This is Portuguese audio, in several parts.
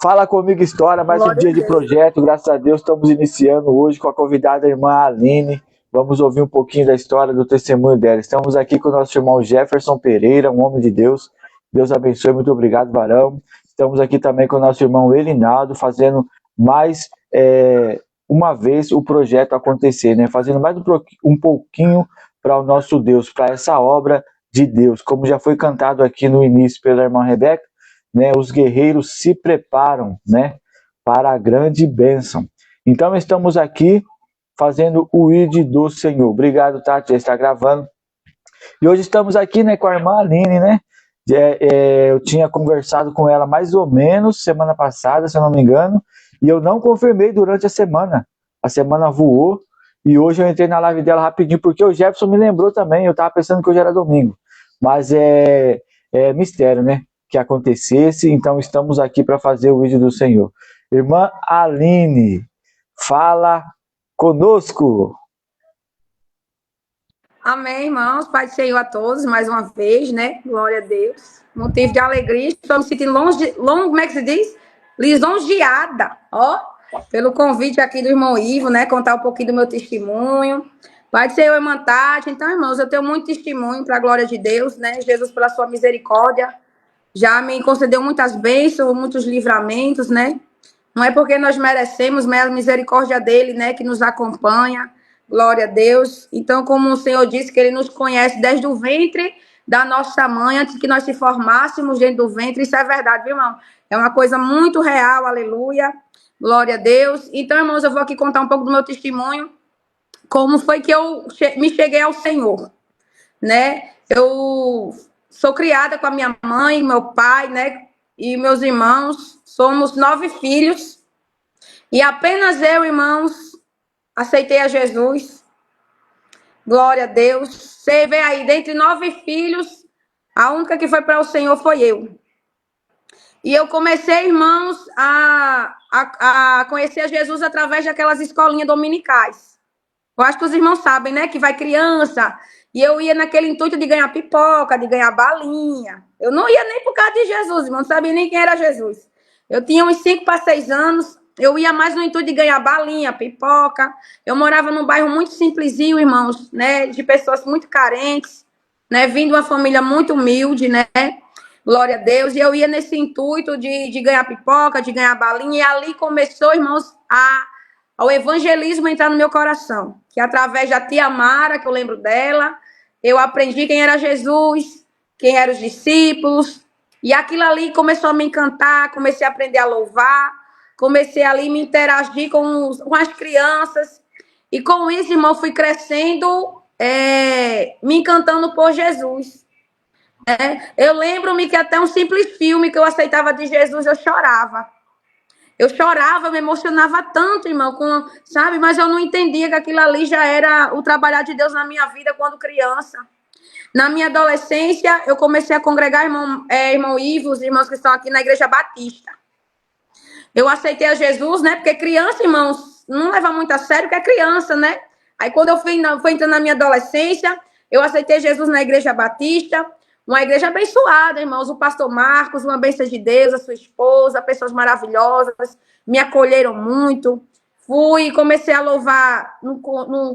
Fala Comigo História, mais um Glória dia a de Deus. projeto, graças a Deus estamos iniciando hoje com a convidada irmã Aline. Vamos ouvir um pouquinho da história, do testemunho dela. Estamos aqui com o nosso irmão Jefferson Pereira, um homem de Deus. Deus abençoe, muito obrigado, varão. Estamos aqui também com o nosso irmão Elinaldo, fazendo mais uma vez o projeto acontecer, né? Fazendo mais um pouquinho para o nosso Deus, para essa obra de Deus. Como já foi cantado aqui no início pela irmã Rebeca, né, os guerreiros se preparam, né, para a grande bênção. Então estamos aqui fazendo o ID do Senhor. Obrigado, Tati, já está gravando. E hoje estamos aqui, né, com a irmã Aline, né? Eu tinha conversado com ela mais ou menos semana passada, se eu não me engano, e eu não confirmei durante a semana. A semana voou e hoje eu entrei na live dela rapidinho, porque o Jefferson me lembrou também, eu estava pensando que hoje era domingo. Mas é mistério, né? Que acontecesse, então estamos aqui para fazer o vídeo do Senhor. Irmã Aline, fala conosco. Amém, irmãos. Pai do Senhor a todos, mais uma vez, né? Glória a Deus. Motivo de alegria. Estou me sentindo como é que se diz? Lisonjeada, ó, pelo convite aqui do irmão Ivo, né? Contar um pouquinho do meu testemunho. Pai do Senhor, irmã Tati. Então, irmãos, eu tenho muito testemunho para a glória de Deus, né? Jesus, pela sua misericórdia, já me concedeu muitas bênçãos, muitos livramentos, né? Não é porque nós merecemos, mas a misericórdia dele, né, que nos acompanha. Glória a Deus. Então, como o Senhor disse, que ele nos conhece desde o ventre da nossa mãe, antes que nós se formássemos dentro do ventre. Isso é verdade, viu, irmão? É uma coisa muito real, aleluia. Glória a Deus. Então, irmãos, eu vou aqui contar um pouco do meu testemunho. Como foi que eu me cheguei ao Senhor, né? Eu sou criada com a minha mãe, meu pai, né? E meus irmãos. Somos 9 filhos. E apenas eu, irmãos, aceitei a Jesus. Glória a Deus. Você vê aí, dentre 9 filhos, a única que foi para o Senhor foi eu. E eu comecei, irmãos, a conhecer a Jesus através daquelas escolinhas dominicais. Eu acho que os irmãos sabem, né? Que vai criança. E eu ia naquele intuito de ganhar pipoca, de ganhar balinha. Eu não ia nem por causa de Jesus, irmão. Não sabia nem quem era Jesus. Eu tinha uns 5 para 6 anos. Eu ia mais no intuito de ganhar balinha, pipoca. Eu morava num bairro muito simplesinho, irmãos, né? De pessoas muito carentes, né? Vindo de uma família muito humilde, né? Glória a Deus. E eu ia nesse intuito de ganhar pipoca, de ganhar balinha. E ali começou, irmãos, ao evangelismo entrar no meu coração. Que através da tia Mara, que eu lembro dela, eu aprendi quem era Jesus, quem eram os discípulos. E aquilo ali começou a me encantar, comecei a aprender a louvar, comecei ali a me interagir com as crianças. E com isso, irmão, fui crescendo, me encantando por Jesus. Eu lembro-me que até um simples filme que eu aceitava de Jesus, eu chorava. Eu chorava, me emocionava tanto, irmão, sabe? Mas eu não entendia que aquilo ali já era o trabalhar de Deus na minha vida quando criança. Na minha adolescência, eu comecei a congregar irmão Ivo, os irmãos que estão aqui na Igreja Batista. Eu aceitei a Jesus, né? Porque criança, irmãos, não leva muito a sério, porque é criança, né? Aí quando eu fui entrando na minha adolescência, eu aceitei Jesus na Igreja Batista, uma igreja abençoada, irmãos. O pastor Marcos, uma bênção de Deus, a sua esposa, pessoas maravilhosas, me acolheram muito. Fui e comecei a louvar no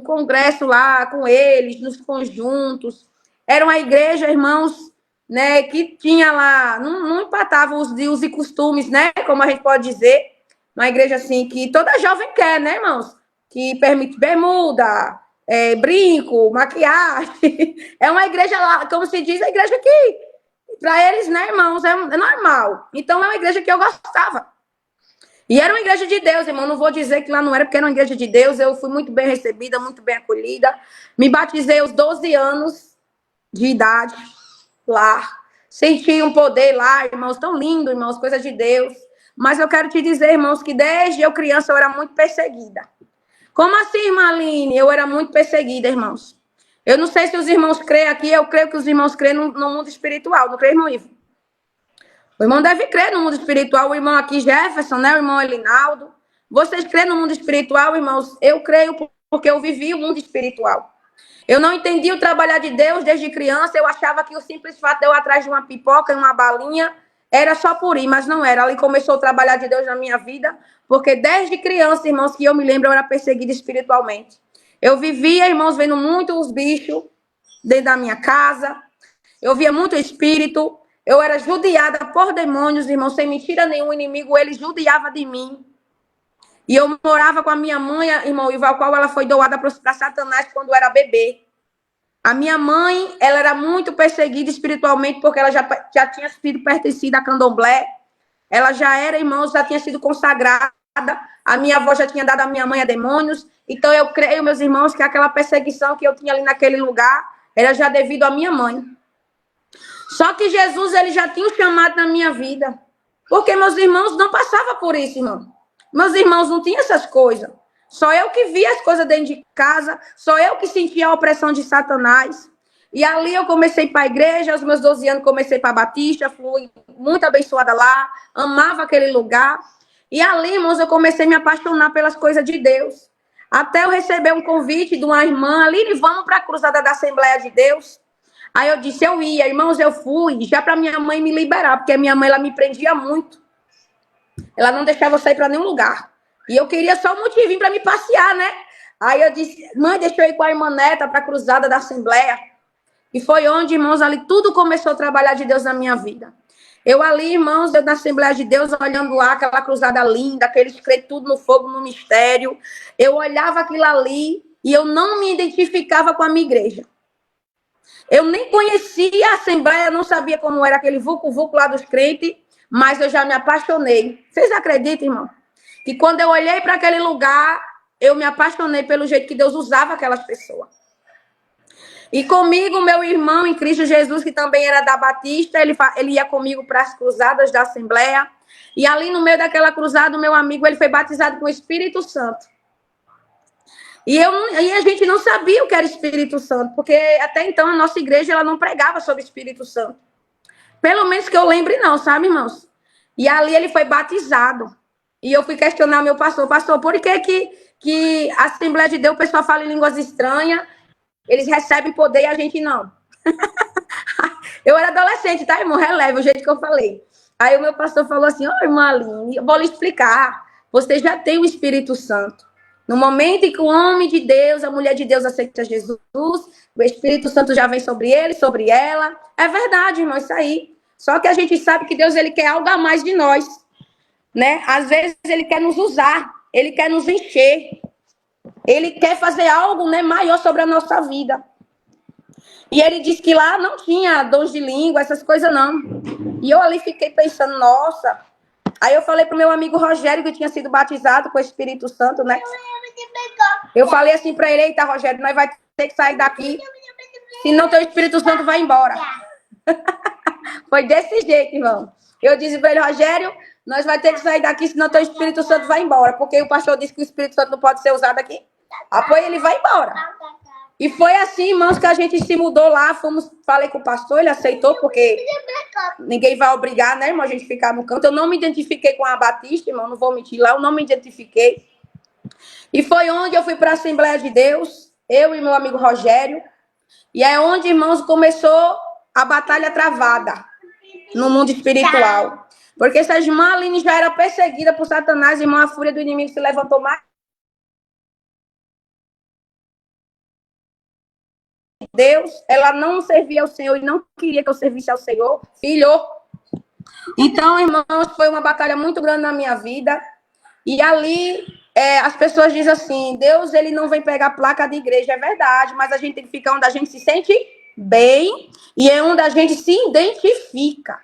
congresso lá com eles, nos conjuntos. Era uma igreja, irmãos, né, que tinha lá, não empatava os usos e costumes, né, como a gente pode dizer, uma igreja assim que toda jovem quer, né, irmãos, que permite bermuda, brinco, maquiagem, é uma igreja lá, como se diz, a igreja que, para eles, né, irmãos, é normal, então é uma igreja que eu gostava, e era uma igreja de Deus, irmão, não vou dizer que lá não era, porque era uma igreja de Deus, eu fui muito bem recebida, muito bem acolhida, me batizei aos 12 anos de idade, lá. Senti um poder lá, irmãos, tão lindo, irmãos, coisa de Deus. Mas eu quero te dizer, irmãos, que desde eu criança eu era muito perseguida. Como assim, irmã Aline? Eu era muito perseguida, irmãos. Eu não sei se os irmãos creem aqui, eu creio que os irmãos creem no mundo espiritual, não creio, irmão Ivo? O irmão deve crer no mundo espiritual, o irmão aqui Jefferson, né? O irmão Elinaldo. Vocês creem no mundo espiritual, irmãos? Eu creio porque eu vivi o mundo espiritual. Eu não entendi o trabalhar de Deus desde criança. Eu achava que o simples fato de eu ir atrás de uma pipoca e uma balinha era só por ir, mas não era. Ali começou o trabalhar de Deus na minha vida, porque desde criança, irmãos, que eu me lembro, eu era perseguida espiritualmente. Eu vivia, irmãos, vendo muito os bichos dentro da minha casa. Eu via muito espírito. Eu era judiada por demônios, irmãos, sem mentira nenhuma. O inimigo, ele judiava de mim. E eu morava com a minha mãe, irmão, a qual ela foi doada para Satanás quando eu era bebê. A minha mãe, ela era muito perseguida espiritualmente, porque ela já tinha sido pertencida a candomblé. Ela já era, irmãos, já tinha sido consagrada. A minha avó já tinha dado a minha mãe a demônios. Então, eu creio, meus irmãos, que aquela perseguição que eu tinha ali naquele lugar era já devido à minha mãe. Só que Jesus, ele já tinha um chamado na minha vida. Porque meus irmãos não passavam por isso, irmão. Meus irmãos não tinham essas coisas. Só eu que via as coisas dentro de casa. Só eu que sentia a opressão de Satanás. E ali eu comecei para a igreja. Aos meus 12 anos comecei para a Batista. Fui muito abençoada lá. Amava aquele lugar. E ali, irmãos, eu comecei a me apaixonar pelas coisas de Deus. Até eu receber um convite de uma irmã. Aline, vamos para a cruzada da Assembleia de Deus. Aí eu disse, eu ia. Irmãos, eu fui já para minha mãe me liberar. Porque a minha mãe, ela me prendia muito. Ela não deixava eu sair para nenhum lugar. E eu queria só um motivinho para me passear, né? Aí eu disse, mãe, deixa eu ir com a irmã Neta para a cruzada da Assembleia. E foi onde, irmãos, ali tudo começou a trabalhar de Deus na minha vida. Eu ali, irmãos, eu na Assembleia de Deus, olhando lá, aquela cruzada linda, aqueles crentes tudo no fogo, no mistério. Eu olhava aquilo ali e eu não me identificava com a minha igreja. Eu nem conhecia a Assembleia, não sabia como era aquele vulco-vulco lá dos crentes, mas eu já me apaixonei. Vocês acreditam, irmão? Que quando eu olhei para aquele lugar, eu me apaixonei pelo jeito que Deus usava aquelas pessoas. E comigo, meu irmão em Cristo Jesus, que também era da Batista, ele ia comigo para as cruzadas da Assembleia. E ali no meio daquela cruzada, o meu amigo, ele foi batizado com o Espírito Santo. E a gente não sabia o que era Espírito Santo, porque até então a nossa igreja ela não pregava sobre Espírito Santo. Pelo menos que eu lembre não, sabe, irmãos? E ali ele foi batizado. E eu fui questionar o meu pastor, por que a Assembleia de Deus, o pessoal fala em línguas estranhas, eles recebem poder e a gente não. Eu era adolescente, tá, irmão? Releva o jeito que eu falei. Aí o meu pastor falou assim, irmã Aline, eu vou lhe explicar. Você já tem o Espírito Santo. No momento em que o homem de Deus, a mulher de Deus aceita Jesus, o Espírito Santo já vem sobre ele, sobre ela. É verdade, irmão, isso aí. Só que a gente sabe que Deus ele quer algo a mais de nós. Né? Às vezes ele quer nos usar, ele quer nos encher. Ele quer fazer algo, né, maior sobre a nossa vida. E ele disse que lá não tinha dons de língua, essas coisas não. E eu ali fiquei pensando, nossa. Aí eu falei pro meu amigo Rogério, que tinha sido batizado com o Espírito Santo, né? Eu falei assim para ele, eita, Rogério, nós vai ter que sair daqui, senão teu Espírito Santo vai embora. Foi desse jeito, irmão. Eu disse para ele, Rogério, nós vai ter que sair daqui, senão teu Espírito Santo vai embora. Porque o pastor disse que o Espírito Santo não pode ser usado aqui. Apoio ele vai embora. E foi assim, irmãos, que a gente se mudou lá. Falei com o pastor, ele aceitou, porque ninguém vai obrigar, né, irmão, a gente ficar no canto. Eu não me identifiquei com a Batista, irmão, não vou mentir lá, eu não me identifiquei. E foi onde eu fui para a Assembleia de Deus, eu e meu amigo Rogério. E é onde, irmãos, começou a batalha travada no mundo espiritual. Porque essa irmã Aline já era perseguida por Satanás, irmã, a fúria do inimigo se levantou mais. Deus, ela não servia ao Senhor e não queria que eu servisse ao Senhor. Filho. Então, irmãos, foi uma batalha muito grande na minha vida. E ali, as pessoas dizem assim, Deus, ele não vem pegar placa de igreja. É verdade, mas a gente tem que ficar onde a gente se sente bem e é onde a gente se identifica.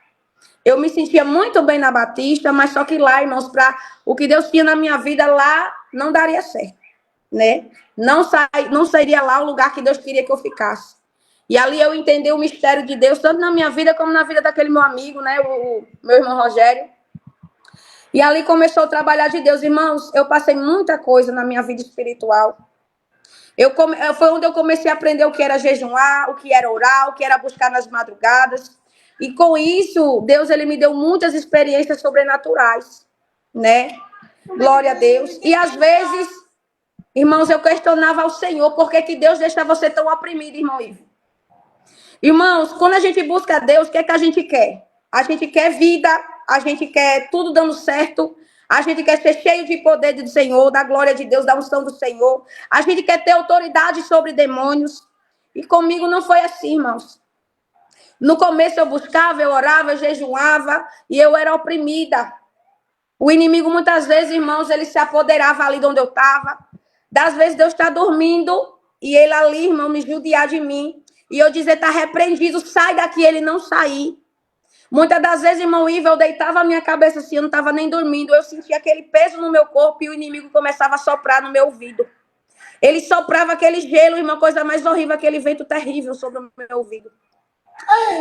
Eu me sentia muito bem na Batista, mas só que lá, irmãos, para o que Deus tinha na minha vida lá, não daria certo, né? Não seria lá o lugar que Deus queria que eu ficasse. E ali eu entendi o mistério de Deus, tanto na minha vida como na vida daquele meu amigo, né? O meu irmão Rogério. E ali começou o trabalhar de Deus. Irmãos, eu passei muita coisa na minha vida espiritual. Foi onde eu comecei a aprender o que era jejuar, o que era orar, o que era buscar nas madrugadas. E com isso, Deus ele me deu muitas experiências sobrenaturais, né? Glória a Deus. E às vezes, irmãos, eu questionava ao Senhor por que Deus deixa você tão oprimido, irmão Ivo. Irmãos, quando a gente busca Deus, o que é que a gente quer? A gente quer vida, a gente quer tudo dando certo, a gente quer ser cheio de poder do Senhor, da glória de Deus, da unção do Senhor. A gente quer ter autoridade sobre demônios. E comigo não foi assim, irmãos. No começo eu buscava, eu orava, eu jejuava e eu era oprimida. O inimigo muitas vezes, irmãos, ele se apoderava ali de onde eu estava. Das vezes Deus está dormindo e ele ali, irmão, me judiar de mim. E eu dizer, está repreendido, sai daqui, ele não sair. Muitas das vezes, irmão Ivo, eu deitava a minha cabeça assim, eu não estava nem dormindo. Eu sentia aquele peso no meu corpo e o inimigo começava a soprar no meu ouvido. Ele soprava aquele gelo, irmão, coisa mais horrível, aquele vento terrível sobre o meu ouvido.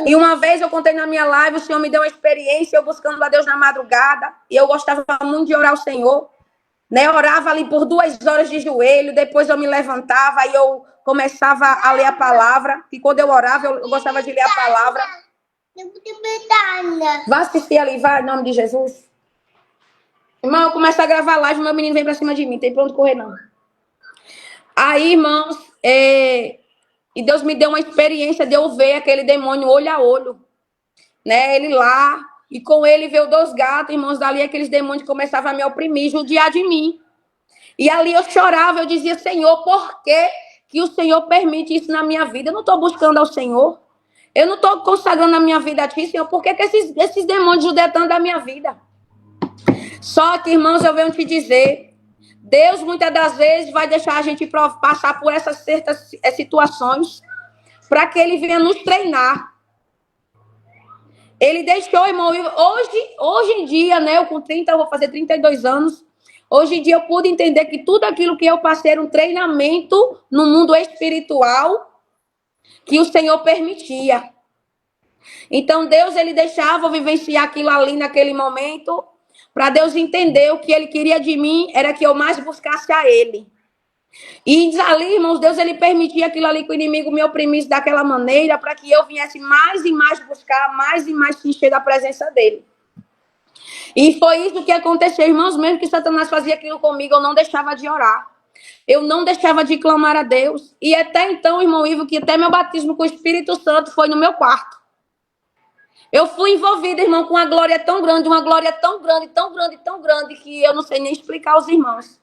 E uma vez eu contei na minha live, o Senhor me deu uma experiência, eu buscando a Deus na madrugada, e eu gostava muito de orar ao Senhor, né? Eu orava ali por 2 horas de joelho, depois eu me levantava e eu começava a ler a palavra, e quando eu orava, eu gostava de ler a palavra. Vá assistir ali, vai, em nome de Jesus. Irmão, eu começo a gravar live, meu menino vem pra cima de mim, tem pra onde correr não. Aí, irmãos, e Deus me deu uma experiência de eu ver aquele demônio olho a olho, né? Ele lá, e com ele veio 2 gatos, irmãos, dali aqueles demônios começavam a me oprimir, judiar de mim. E ali eu chorava, eu dizia, Senhor, por que o Senhor permite isso na minha vida? Eu não estou buscando ao Senhor. Eu não estou consagrando a minha vida a Ti, Senhor. Por que esses demônios judeiam tanto da minha vida? Só que, irmãos, eu venho te dizer, Deus muitas das vezes vai deixar a gente passar por essas certas situações para que Ele venha nos treinar. Ele deixou, irmão, hoje em dia, né, eu com 30, eu vou fazer 32 anos, hoje em dia eu pude entender que tudo aquilo que eu passei era um treinamento no mundo espiritual que o Senhor permitia. Então Deus, ele deixava eu vivenciar aquilo ali naquele momento, para Deus entender o que Ele queria de mim, era que eu mais buscasse a Ele. E ali, irmãos, Deus, ele permitia aquilo ali que o inimigo me oprimisse daquela maneira, para que eu viesse mais e mais buscar, mais e mais se encher da presença dele. E foi isso que aconteceu, irmãos, mesmo que Satanás fazia aquilo comigo, eu não deixava de orar. Eu não deixava de clamar a Deus. E até então, irmão Ivo, que até meu batismo com o Espírito Santo foi no meu quarto. Eu fui envolvida, irmão, com uma glória tão grande, tão grande, que eu não sei nem explicar aos irmãos.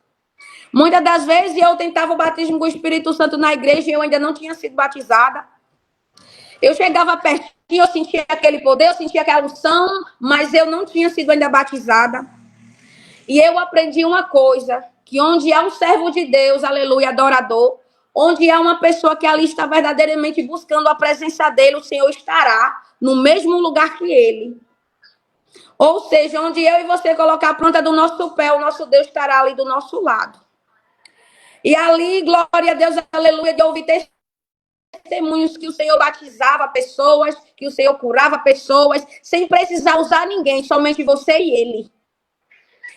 Muitas das vezes eu tentava o batismo com o Espírito Santo na igreja e eu ainda não tinha sido batizada. Eu chegava pertinho, eu sentia aquele poder, eu sentia aquela unção, mas eu não tinha sido ainda batizada. E eu aprendi uma coisa, que onde há um servo de Deus, aleluia, adorador, onde há uma pessoa que ali está verdadeiramente buscando a presença dele, o Senhor estará no mesmo lugar que ele. Ou seja, onde eu e você colocar a planta do nosso pé, o nosso Deus estará ali do nosso lado. E ali, glória a Deus, aleluia, de ouvir testemunhos que o Senhor batizava pessoas, que o Senhor curava pessoas, sem precisar usar ninguém, somente você e ele.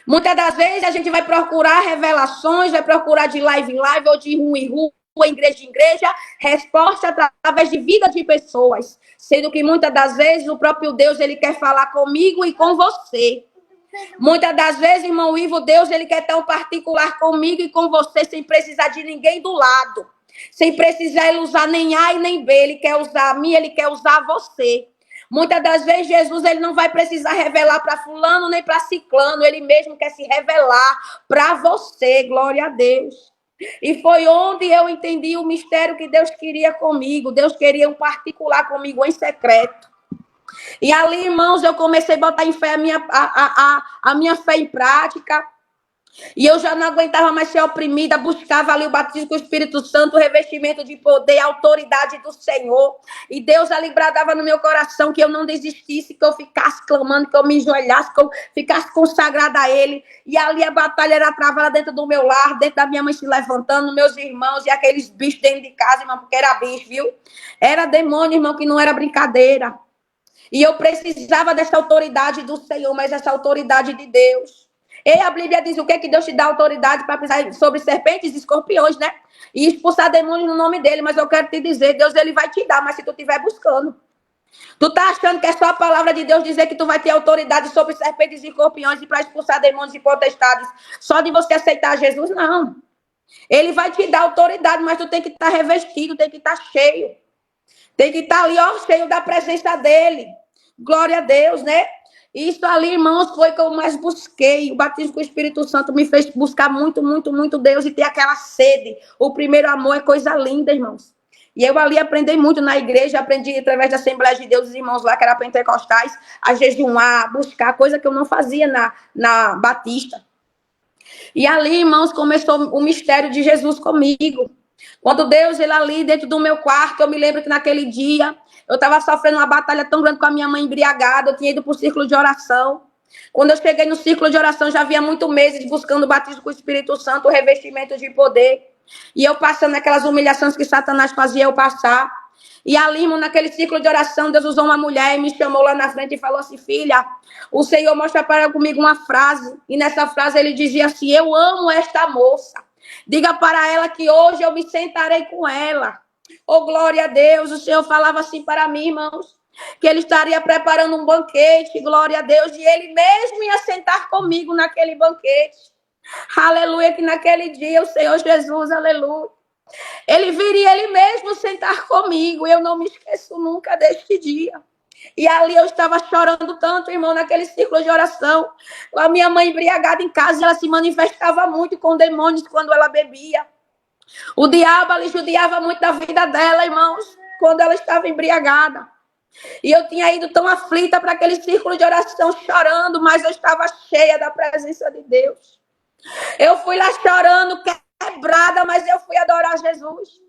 Muitas das vezes a gente vai procurar revelações, vai procurar de live em live ou de rua em rua, igreja em igreja, resposta através de vida de pessoas. Sendo que muitas das vezes o próprio Deus, ele quer falar comigo e com você. Muitas das vezes, irmão Ivo, Deus, ele quer ter um particular comigo e com você, sem precisar de ninguém do lado. Sem precisar ele usar nem A e nem B. Ele quer usar a mim, ele quer usar você. Muitas das vezes, Jesus, ele não vai precisar revelar para fulano nem para ciclano. Ele mesmo quer se revelar para você. Glória a Deus. E foi onde eu entendi o mistério que Deus queria comigo. Deus queria um particular comigo em secreto. E ali, irmãos, eu comecei a botar em fé a minha fé em prática. E eu já não aguentava mais ser oprimida, buscava ali o batismo com o Espírito Santo, o revestimento de poder, a autoridade do Senhor. E Deus ali bradava no meu coração que eu não desistisse, que eu ficasse clamando, que eu me enjoelhasse, que eu ficasse consagrada a Ele. E ali a batalha era travada dentro do meu lar, dentro da minha mãe se levantando, meus irmãos e aqueles bichos dentro de casa, irmão, porque era bicho, viu? Era demônio, irmão, que não era brincadeira. E eu precisava dessa autoridade do Senhor, mas essa autoridade de Deus. E a Bíblia diz o que Deus te dá autoridade para pisar sobre serpentes e escorpiões, né? E expulsar demônios no nome dele. Mas eu quero te dizer, Deus ele vai te dar, mas se tu estiver buscando. Tu tá achando que é só a palavra de Deus dizer que tu vai ter autoridade sobre serpentes e escorpiões e para expulsar demônios e potestades só de você aceitar Jesus? Não. Ele vai te dar autoridade, mas tu tem que estar revestido, tem que estar cheio. Tem que estar ali, ó, cheio da presença dele. Glória a Deus, né? Isso ali, irmãos, foi que eu mais busquei. O batismo com o Espírito Santo me fez buscar muito, muito, muito Deus e ter aquela sede. O primeiro amor é coisa linda, irmãos. E eu ali aprendi muito na igreja, aprendi através da Assembleia de Deus, os irmãos lá que eram pentecostais, a jejuar, buscar, coisa que eu não fazia na Batista. E ali, irmãos, começou o mistério de Jesus comigo. Quando Deus, ele ali dentro do meu quarto, eu me lembro que naquele dia eu estava sofrendo uma batalha tão grande com a minha mãe embriagada, eu tinha ido para o círculo de oração. Quando eu cheguei no círculo de oração, já havia muitos meses buscando o batismo com o Espírito Santo, o revestimento de poder. E eu passando aquelas humilhações que Satanás fazia eu passar. E ali, naquele ciclo de oração, Deus usou uma mulher e me chamou lá na frente e falou assim: filha, o Senhor mostra para comigo uma frase. E nessa frase ele dizia assim: eu amo esta moça. Diga para ela que hoje eu me sentarei com ela. Oh, glória a Deus. O Senhor falava assim para mim, irmãos, que ele estaria preparando um banquete, glória a Deus, e ele mesmo ia sentar comigo naquele banquete. Aleluia, que naquele dia o Senhor Jesus, aleluia, ele viria ele mesmo sentar comigo. Eu não me esqueço nunca deste dia. E ali eu estava chorando tanto, irmão, naquele ciclo de oração. A minha mãe embriagada em casa, ela se manifestava muito com demônios quando ela bebia. O diabo ali judiava muito da vida dela, irmãos, quando ela estava embriagada. E eu tinha ido tão aflita para aquele círculo de oração chorando, mas eu estava cheia da presença de Deus. Eu fui lá chorando, quebrada, mas eu fui adorar Jesus.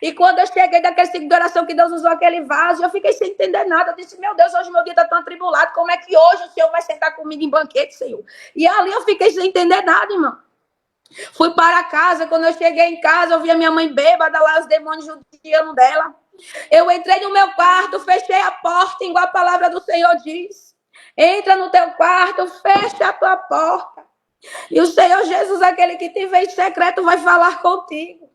E quando eu cheguei daquele ciclo de oração que Deus usou aquele vaso, eu fiquei sem entender nada. Eu disse: meu Deus, hoje meu dia está tão atribulado. Como é que hoje o Senhor vai sentar comigo em banquete, Senhor? E ali eu fiquei sem entender nada, irmão. Fui para casa. Quando eu cheguei em casa, eu vi a minha mãe bêbada lá, os demônios judiando dela. Eu entrei no meu quarto, fechei a porta, igual a palavra do Senhor diz. Entra no teu quarto, fecha a tua porta. E o Senhor Jesus, aquele que te vê em secreto, vai falar contigo.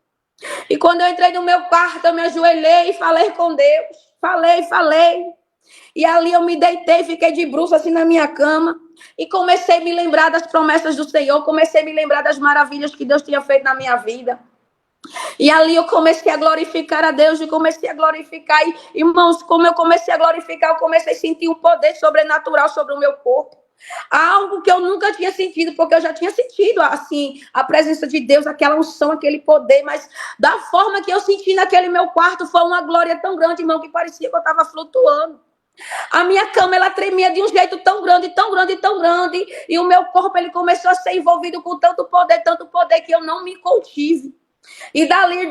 E quando eu entrei no meu quarto, eu me ajoelhei e falei com Deus. Falei. E ali eu me deitei, fiquei de bruços assim na minha cama. E comecei a me lembrar das promessas do Senhor. Comecei a me lembrar das maravilhas que Deus tinha feito na minha vida. E ali eu comecei a glorificar a Deus. E comecei a glorificar. E, irmãos, como eu comecei a glorificar, eu comecei a sentir um poder sobrenatural sobre o meu corpo. Algo que eu nunca tinha sentido, porque eu já tinha sentido, assim, a presença de Deus, aquela unção, aquele poder, mas da forma que eu senti naquele meu quarto, foi uma glória tão grande, irmão, que parecia que eu estava flutuando. A minha cama, ela tremia de um jeito tão grande, tão grande, tão grande, e o meu corpo, ele começou a ser envolvido com tanto poder, que eu não me contive. E dali,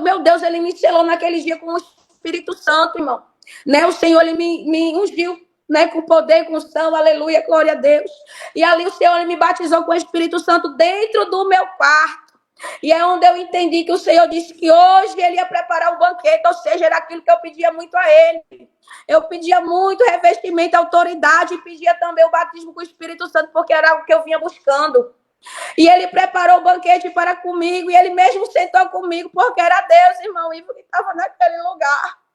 meu Deus, ele me selou naquele dia com o Espírito Santo, irmão. Né? O Senhor, ele me ungiu, né, com poder, com unção, aleluia, glória a Deus. E ali o Senhor, ele me batizou com o Espírito Santo dentro do meu quarto. E é onde eu entendi que o Senhor disse que hoje ele ia preparar um banquete, ou seja, era aquilo que eu pedia muito a ele. Eu pedia muito revestimento, autoridade, e pedia também o batismo com o Espírito Santo, porque era algo que eu vinha buscando. E ele preparou o banquete para comigo, e ele mesmo sentou comigo, porque era Deus, irmão Ivo, que estava naquele lugar.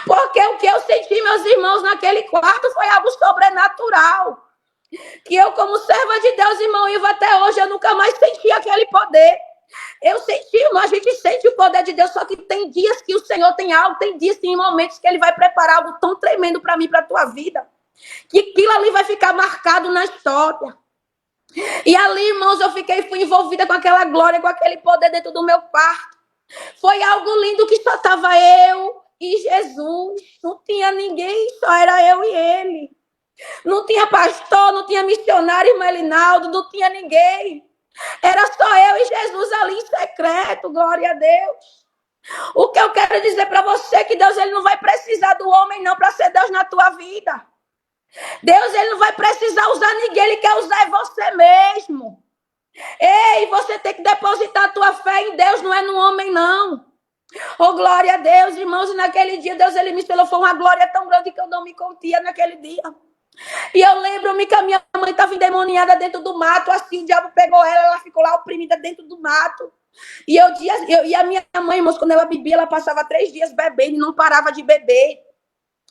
Porque o que eu senti, meus irmãos, naquele quarto foi algo sobrenatural. Que eu, como serva de Deus, irmão Ivo, até hoje eu nunca mais senti aquele poder. Eu senti, irmão, a gente sente o poder de Deus, só que tem dias que o Senhor tem algo, tem dias, tem momentos que ele vai preparar algo tão tremendo para mim, para a tua vida, que aquilo ali vai ficar marcado na história. E ali, irmãos, fui envolvida com aquela glória, com aquele poder dentro do meu quarto. Foi algo lindo que só estava eu e Jesus. Não tinha ninguém, só era eu e ele. Não tinha pastor, não tinha missionário, irmão Elinaldo, não tinha ninguém. Era só eu e Jesus ali em secreto, glória a Deus. O que eu quero dizer para você é que Deus, ele não vai precisar do homem não para ser Deus na tua vida. Deus, ele não vai precisar usar ninguém, ele quer usar você mesmo. Ei, você tem que depositar a tua fé em Deus, não é no homem não. Oh, glória a Deus, irmãos, e naquele dia Deus, ele me falou, foi uma glória tão grande que eu não me contia naquele dia. E eu lembro-me que a minha mãe estava endemoniada dentro do mato, assim, o diabo pegou ela ficou lá oprimida dentro do mato. E a minha mãe, irmãos, quando ela bebia, ela passava 3 dias bebendo e não parava de beber.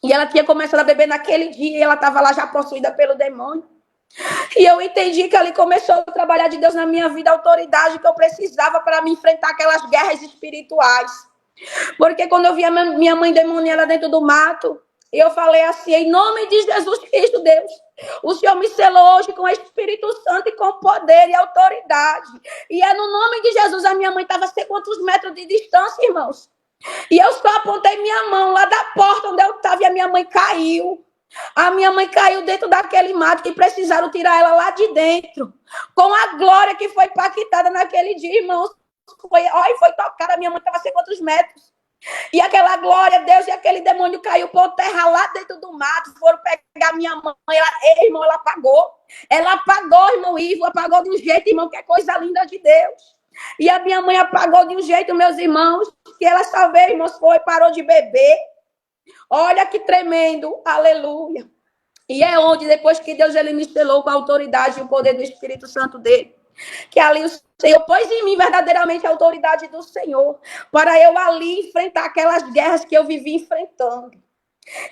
E ela tinha começado a beber naquele dia e ela estava lá já possuída pelo demônio. E eu entendi que ali começou a trabalhar de Deus na minha vida, a autoridade que eu precisava para me enfrentar aquelas guerras espirituais. Porque quando eu via minha mãe demoniada dentro do mato, E eu falei assim, em nome de Jesus Cristo, Deus, o Senhor me selou hoje com o Espírito Santo e com poder e autoridade. E é no nome de Jesus, a minha mãe estava a sei quantos metros de distância, irmãos. E eu só apontei minha mão lá da porta onde eu estava e a minha mãe caiu. A minha mãe caiu dentro daquele mato que precisaram tirar ela lá de dentro. Com a glória que foi impactada naquele dia, irmãos. Foi tocada, a minha mãe estava a sei quantos metros. E aquela glória a Deus e aquele demônio caiu por terra lá dentro do mato. Foram pegar minha mãe. Irmão, ela apagou. Ela apagou, irmão Ivo. Apagou de um jeito, irmão, que é coisa linda de Deus. E a minha mãe apagou de um jeito, meus irmãos, que ela só veio, irmãos, parou de beber. Olha que tremendo. Aleluia. E é onde, depois que Deus ele me selou com a autoridade e o poder do Espírito Santo dele, que ali o Senhor pôs em mim verdadeiramente a autoridade do Senhor, para eu ali enfrentar aquelas guerras que eu vivi enfrentando.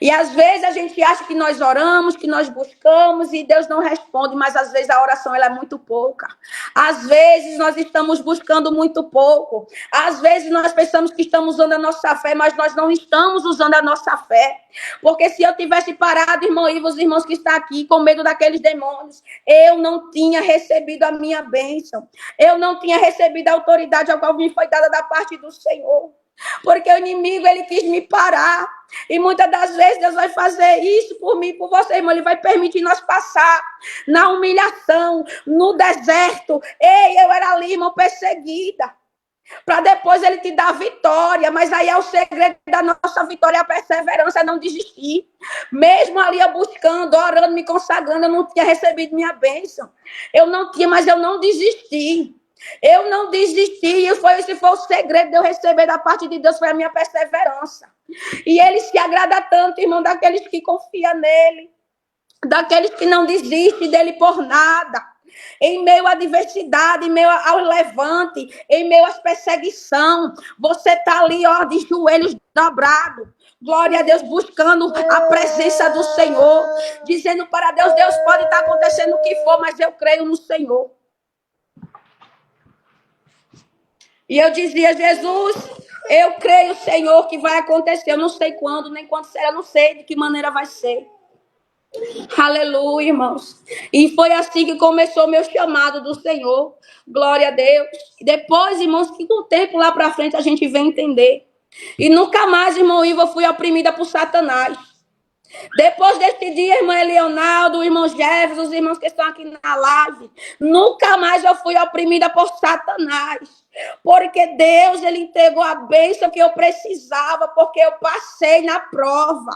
E às vezes a gente acha que nós oramos, que nós buscamos e Deus não responde, mas às vezes a oração ela é muito pouca. Às vezes nós estamos buscando muito pouco. Às vezes nós pensamos que estamos usando a nossa fé, mas nós não estamos usando a nossa fé. Porque se eu tivesse parado, irmão Ivo, os irmãos que estão aqui, com medo daqueles demônios, eu não tinha recebido a minha bênção. Eu não tinha recebido a autoridade a qual me foi dada da parte do Senhor. Porque o inimigo, ele quis me parar. E muitas das vezes Deus vai fazer isso por mim, por você, irmão. Ele vai permitir nós passar na humilhação, no deserto. Ei, eu era ali, irmão, perseguida. Para depois ele te dar vitória. Mas aí é o segredo da nossa vitória, a perseverança, é não desistir. Mesmo ali eu buscando, orando, me consagrando, eu não tinha recebido minha bênção. Eu não tinha, mas eu não desisti. Eu não desisti, e esse foi o segredo de eu receber da parte de Deus, foi a minha perseverança. E ele se agrada tanto, irmão, daqueles que confiam nele, daqueles que não desistem dele por nada. Em meio à adversidade, em meio ao levante, em meio às perseguições, você está ali, ó, de joelhos dobrados. Glória a Deus, buscando a presença do Senhor, dizendo para Deus, Deus pode estar acontecendo o que for, mas eu creio no Senhor. E eu dizia, Jesus, eu creio, Senhor, que vai acontecer. Eu não sei quando, nem quando será, eu não sei de que maneira vai ser. Aleluia, irmãos. E foi assim que começou o meu chamado do Senhor. Glória a Deus. E depois, irmãos, que com o tempo lá para frente a gente vem entender. E nunca mais, irmão Ivo, eu fui oprimida por Satanás. Depois desse dia, irmã Leonardo, o irmão Jefferson, os irmãos que estão aqui na live, nunca mais eu fui oprimida por Satanás. Porque Deus, ele entregou a bênção que eu precisava, porque eu passei na prova.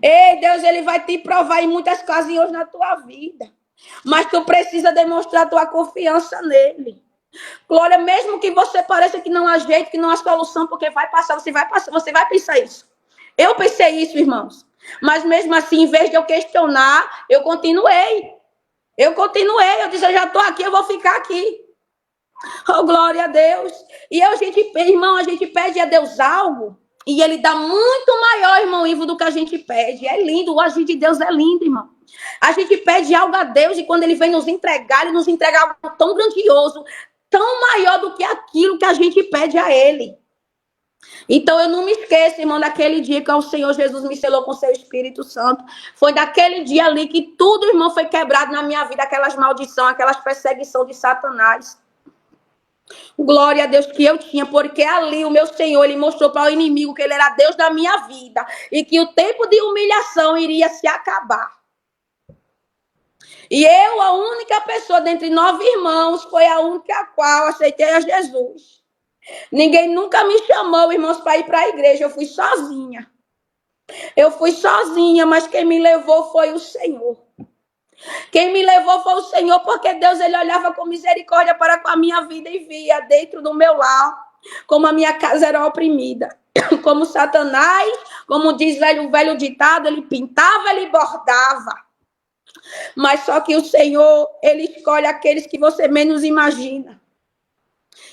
Ei, Deus, ele vai te provar em muitas ocasiões na tua vida. Mas tu precisa demonstrar a tua confiança nele. Glória, mesmo que você pareça que não há jeito, que não há solução, porque vai passar, você vai pensar isso. Eu pensei isso, irmãos. Mas mesmo assim, em vez de eu questionar, eu continuei. Eu disse, eu já estou aqui, eu vou ficar aqui. Oh, glória a Deus. E a gente pede a Deus algo, e ele dá muito maior, irmão Ivo, do que a gente pede. É lindo, o agir de Deus é lindo, irmão. A gente pede algo a Deus, e quando ele vem nos entregar, ele nos entrega algo tão grandioso, tão maior do que aquilo que a gente pede a ele. Então, eu não me esqueço, irmão, daquele dia que o Senhor Jesus me selou com o seu Espírito Santo. Foi daquele dia ali que tudo, irmão, foi quebrado na minha vida. Aquelas maldições, aquelas perseguições de Satanás. Glória a Deus que eu tinha, porque ali o meu Senhor, ele mostrou para o inimigo que ele era Deus da minha vida. E que o tempo de humilhação iria se acabar. E eu, a única pessoa dentre 9 irmãos, foi a única a qual aceitei a Jesus. Ninguém nunca me chamou, irmãos, para ir para a igreja. Eu fui sozinha. Mas quem me levou foi o Senhor. Quem me levou foi o Senhor, porque Deus, ele olhava com misericórdia para com a minha vida e via dentro do meu lar como a minha casa era oprimida. Como Satanás, como diz o velho ditado, ele pintava, ele bordava. Mas só que o Senhor, ele escolhe aqueles que você menos imagina.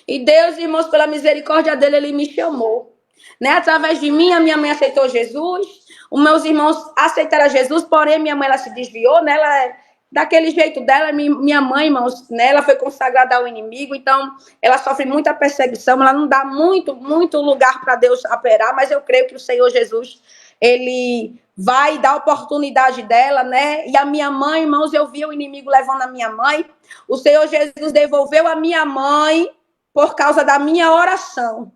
E Deus, irmãos, pela misericórdia dele, ele me chamou. Né? Através de mim, a minha mãe aceitou Jesus. Os meus irmãos aceitaram Jesus, porém, minha mãe ela se desviou. Né? Ela, daquele jeito dela, minha mãe, irmãos, né? Ela foi consagrada ao inimigo. Então, ela sofre muita perseguição. Ela não dá muito lugar para Deus operar. Mas eu creio que o Senhor Jesus, ele vai dar oportunidade dela, né? E a minha mãe, irmãos, eu vi o inimigo levando a minha mãe. O Senhor Jesus devolveu a minha mãe por causa da minha oração.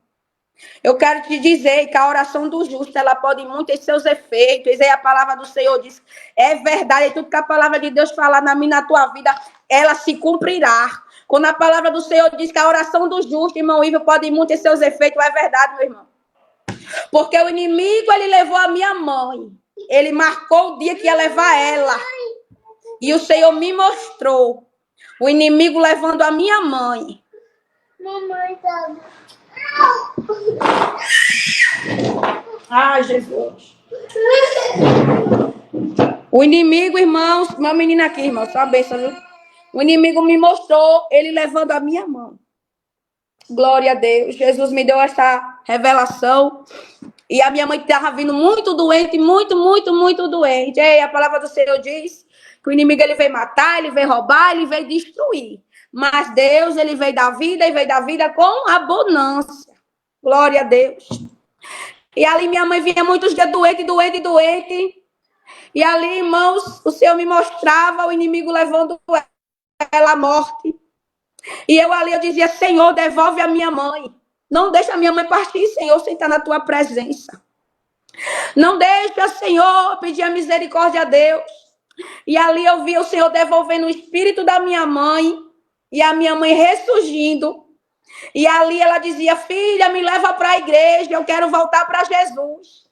Eu quero te dizer que a oração do justo, ela pode muito ter seus efeitos. E aí a palavra do Senhor diz, é verdade, é tudo que a palavra de Deus falar na minha, na tua vida, ela se cumprirá. Quando a palavra do Senhor diz que a oração do justo, irmão Ivo, pode muito ter seus efeitos, é verdade, meu irmão. Porque o inimigo, ele levou a minha mãe. Ele marcou o dia que ia levar ela. E o Senhor me mostrou o inimigo levando a minha mãe. Mamãe tá... Ai, Jesus. O inimigo, irmãos, uma menina aqui, irmão, só a bênção, viu? O inimigo me mostrou ele levando a minha mão. Glória a Deus. Jesus me deu essa revelação. E a minha mãe estava vindo muito doente, muito doente. E a palavra do Senhor diz que o inimigo ele veio matar, ele veio roubar, ele veio destruir. Mas Deus, ele veio dar vida e veio dar vida com abundância. Glória a Deus. E ali minha mãe vinha muitos dias doente. E ali, irmãos, o Senhor me mostrava o inimigo levando ela à morte. E eu dizia, Senhor, devolve a minha mãe. Não deixa a minha mãe partir, Senhor, sem estar na tua presença. Não deixa, Senhor, pedir a misericórdia a Deus. E ali eu vi o Senhor devolvendo o espírito da minha mãe. E a minha mãe ressurgindo. E ali ela dizia, filha, me leva para a igreja, eu quero voltar para Jesus.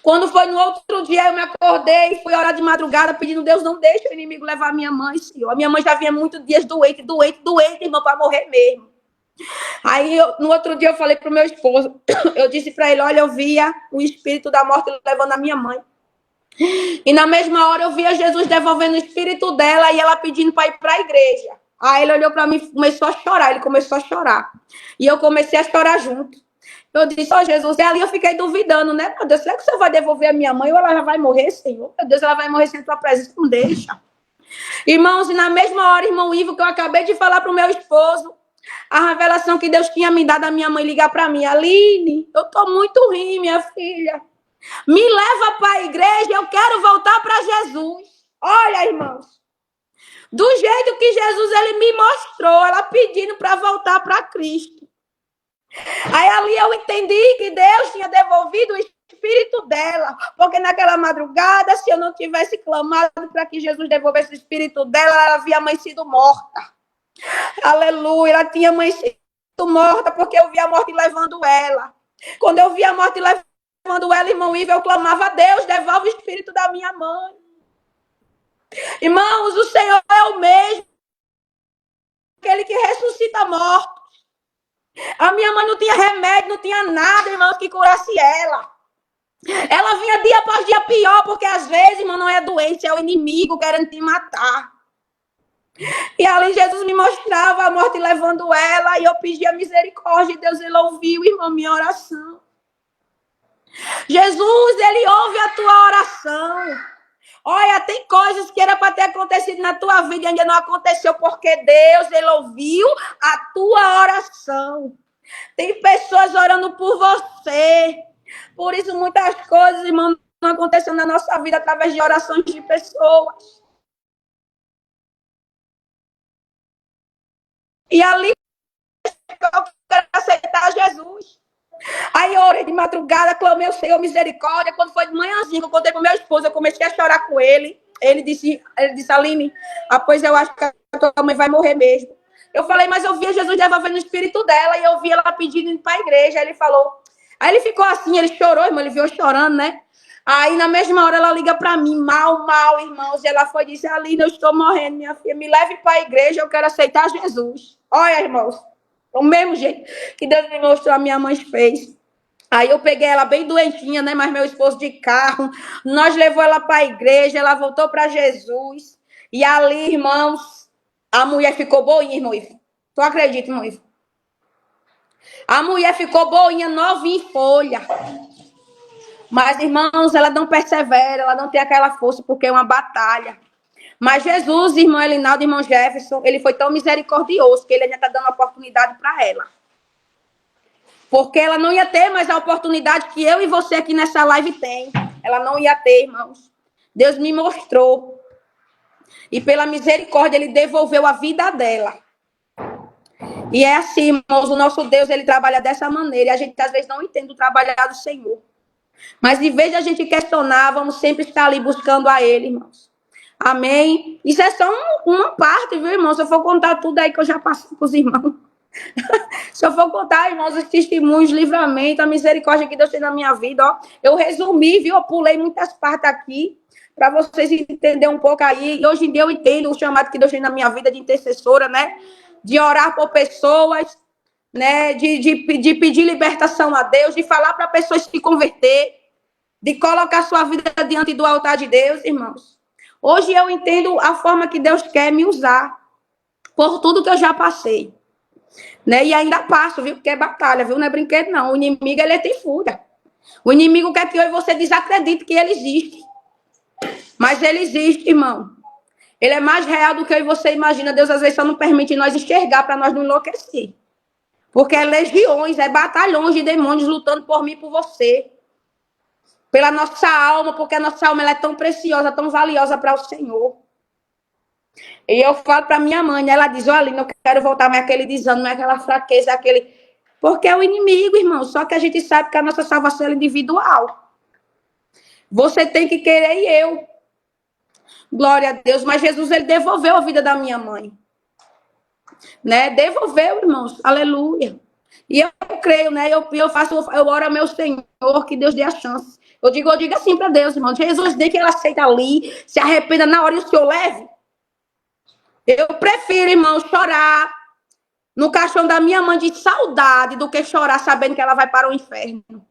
Quando foi no outro dia, eu me acordei e fui orar de madrugada, pedindo, Deus, não deixe o inimigo levar a minha mãe, Senhor. A minha mãe já vinha muitos dias doente, irmão, para morrer mesmo. Aí, no outro dia, eu falei pro meu esposo, eu disse para ele, olha, eu via o espírito da morte levando a minha mãe. E na mesma hora, eu via Jesus devolvendo o espírito dela e ela pedindo para ir para a igreja. Aí ele olhou para mim e começou a chorar, E eu comecei a chorar junto. Eu disse, Jesus, e ali eu fiquei duvidando, né? Meu Deus, será que o Senhor vai devolver a minha mãe ou ela já vai morrer, Senhor? Meu Deus, ela vai morrer sem a tua presença, não deixa. Irmãos, e na mesma hora, irmão Ivo, que eu acabei de falar pro meu esposo, a revelação que Deus tinha me dado a minha mãe ligar para mim, Aline, eu tô muito ruim, minha filha. Me leva para a igreja, eu quero voltar para Jesus. Olha, irmãos, do jeito que Jesus ele me mostrou, ela pedindo para voltar para Cristo. Aí ali eu entendi que Deus tinha devolvido o espírito dela, porque naquela madrugada, se eu não tivesse clamado para que Jesus devolvesse o espírito dela, ela havia a mãe sido morta. Aleluia, ela tinha mãe sido morta porque eu vi a morte levando ela. Quando eu vi a morte levando ela, irmão Ivo, eu clamava a Deus, devolve o espírito da minha mãe. Irmãos, o Senhor é o mesmo, aquele que ressuscita mortos. A minha mãe não tinha remédio, não tinha nada, irmãos, que curasse ela. Ela vinha dia após dia pior, porque às vezes, irmão, não é doente, é o inimigo querendo te matar. E ali Jesus me mostrava a morte levando ela, e eu pedia misericórdia, e Deus, ele ouviu, irmão, minha oração. Jesus, ele ouve a tua oração. Olha, tem coisas que era para ter acontecido na tua vida e ainda não aconteceu, porque Deus, ele ouviu a tua oração. Tem pessoas orando por você. Por isso, muitas coisas, irmão, não acontecem na nossa vida através de orações de pessoas. E ali, eu quero aceitar Jesus. Aí eu orei de madrugada, clamei ao Senhor misericórdia. Quando foi de manhãzinha, eu contei para o meu esposo, eu comecei a chorar com ele. Ele disse, Aline, pois eu acho que a tua mãe vai morrer mesmo. Eu falei, mas eu via Jesus devolvendo o espírito dela e eu vi ela pedindo para a igreja. Aí ele falou, aí ele ficou assim, ele chorou, irmão, ele viu chorando, né? Aí na mesma hora ela liga para mim, mal, irmãos. E ela foi e disse, Aline, eu estou morrendo, minha filha, me leve para a igreja, eu quero aceitar Jesus. Olha, irmãos, do mesmo jeito que Deus me mostrou, a minha mãe fez. Aí eu peguei ela bem doentinha, né? Mas meu esposo de carro. Nós levou ela para a igreja, ela voltou para Jesus. E ali, irmãos, a mulher ficou boinha, irmão Ivo. Tu acredita, irmão Ivo? A mulher ficou boinha, novinha em folha. Mas, irmãos, ela não persevera, ela não tem aquela força, porque é uma batalha. Mas Jesus, irmão Elinaldo, irmão Jefferson, ele foi tão misericordioso que ele ainda está dando oportunidade para ela. Porque ela não ia ter mais a oportunidade que eu e você aqui nessa live tem. Ela não ia ter, irmãos. Deus me mostrou. E pela misericórdia, Ele devolveu a vida dela. E é assim, irmãos, o nosso Deus, Ele trabalha dessa maneira. E a gente, às vezes, não entende o trabalhar do Senhor. Mas, em vez de a gente questionar, vamos sempre estar ali buscando a Ele, irmãos. Amém? Isso é só uma parte, viu, irmãos? Se eu for contar tudo aí que eu já passei com os irmãos. Se eu for contar, irmãos, os testemunhos, livramento, a misericórdia que Deus tem na minha vida, ó. Eu resumi, viu? Eu pulei muitas partes aqui para vocês entenderem um pouco aí. E hoje em dia eu entendo o chamado que Deus tem na minha vida de intercessora, né? De orar por pessoas, né? De pedir libertação a Deus, de falar para pessoas se converter, de colocar sua vida diante do altar de Deus, irmãos. Hoje eu entendo a forma que Deus quer me usar por tudo que eu já passei. Né? E ainda passo, viu? Porque é batalha, viu? Não é brinquedo, não. O inimigo, ele tem fúria. O inimigo quer que eu e você desacredite que ele existe. Mas ele existe, irmão. Ele é mais real do que eu e você imagina. Deus, às vezes, só não permite nós enxergar para nós não enlouquecer. Porque é legiões, é batalhões de demônios lutando por mim e por você. Pela nossa alma, porque a nossa alma ela é tão preciosa, tão valiosa para o Senhor. E eu falo para minha mãe, ela diz, olha, não quero voltar mais aquele desânimo, aquela fraqueza, aquele... Porque é o inimigo, irmão. Só que a gente sabe que a nossa salvação é individual. Você tem que querer e eu. Glória a Deus. Mas Jesus, ele devolveu a vida da minha mãe. Né? Devolveu, irmãos. Aleluia. E eu creio, né? Eu oro ao meu Senhor, que Deus dê a chance. Eu digo assim para Deus, irmão. Jesus, dê que ela aceita ali, se arrependa na hora e o Senhor leve. Eu prefiro, irmão, chorar no caixão da minha mãe de saudade do que chorar sabendo que ela vai para o inferno.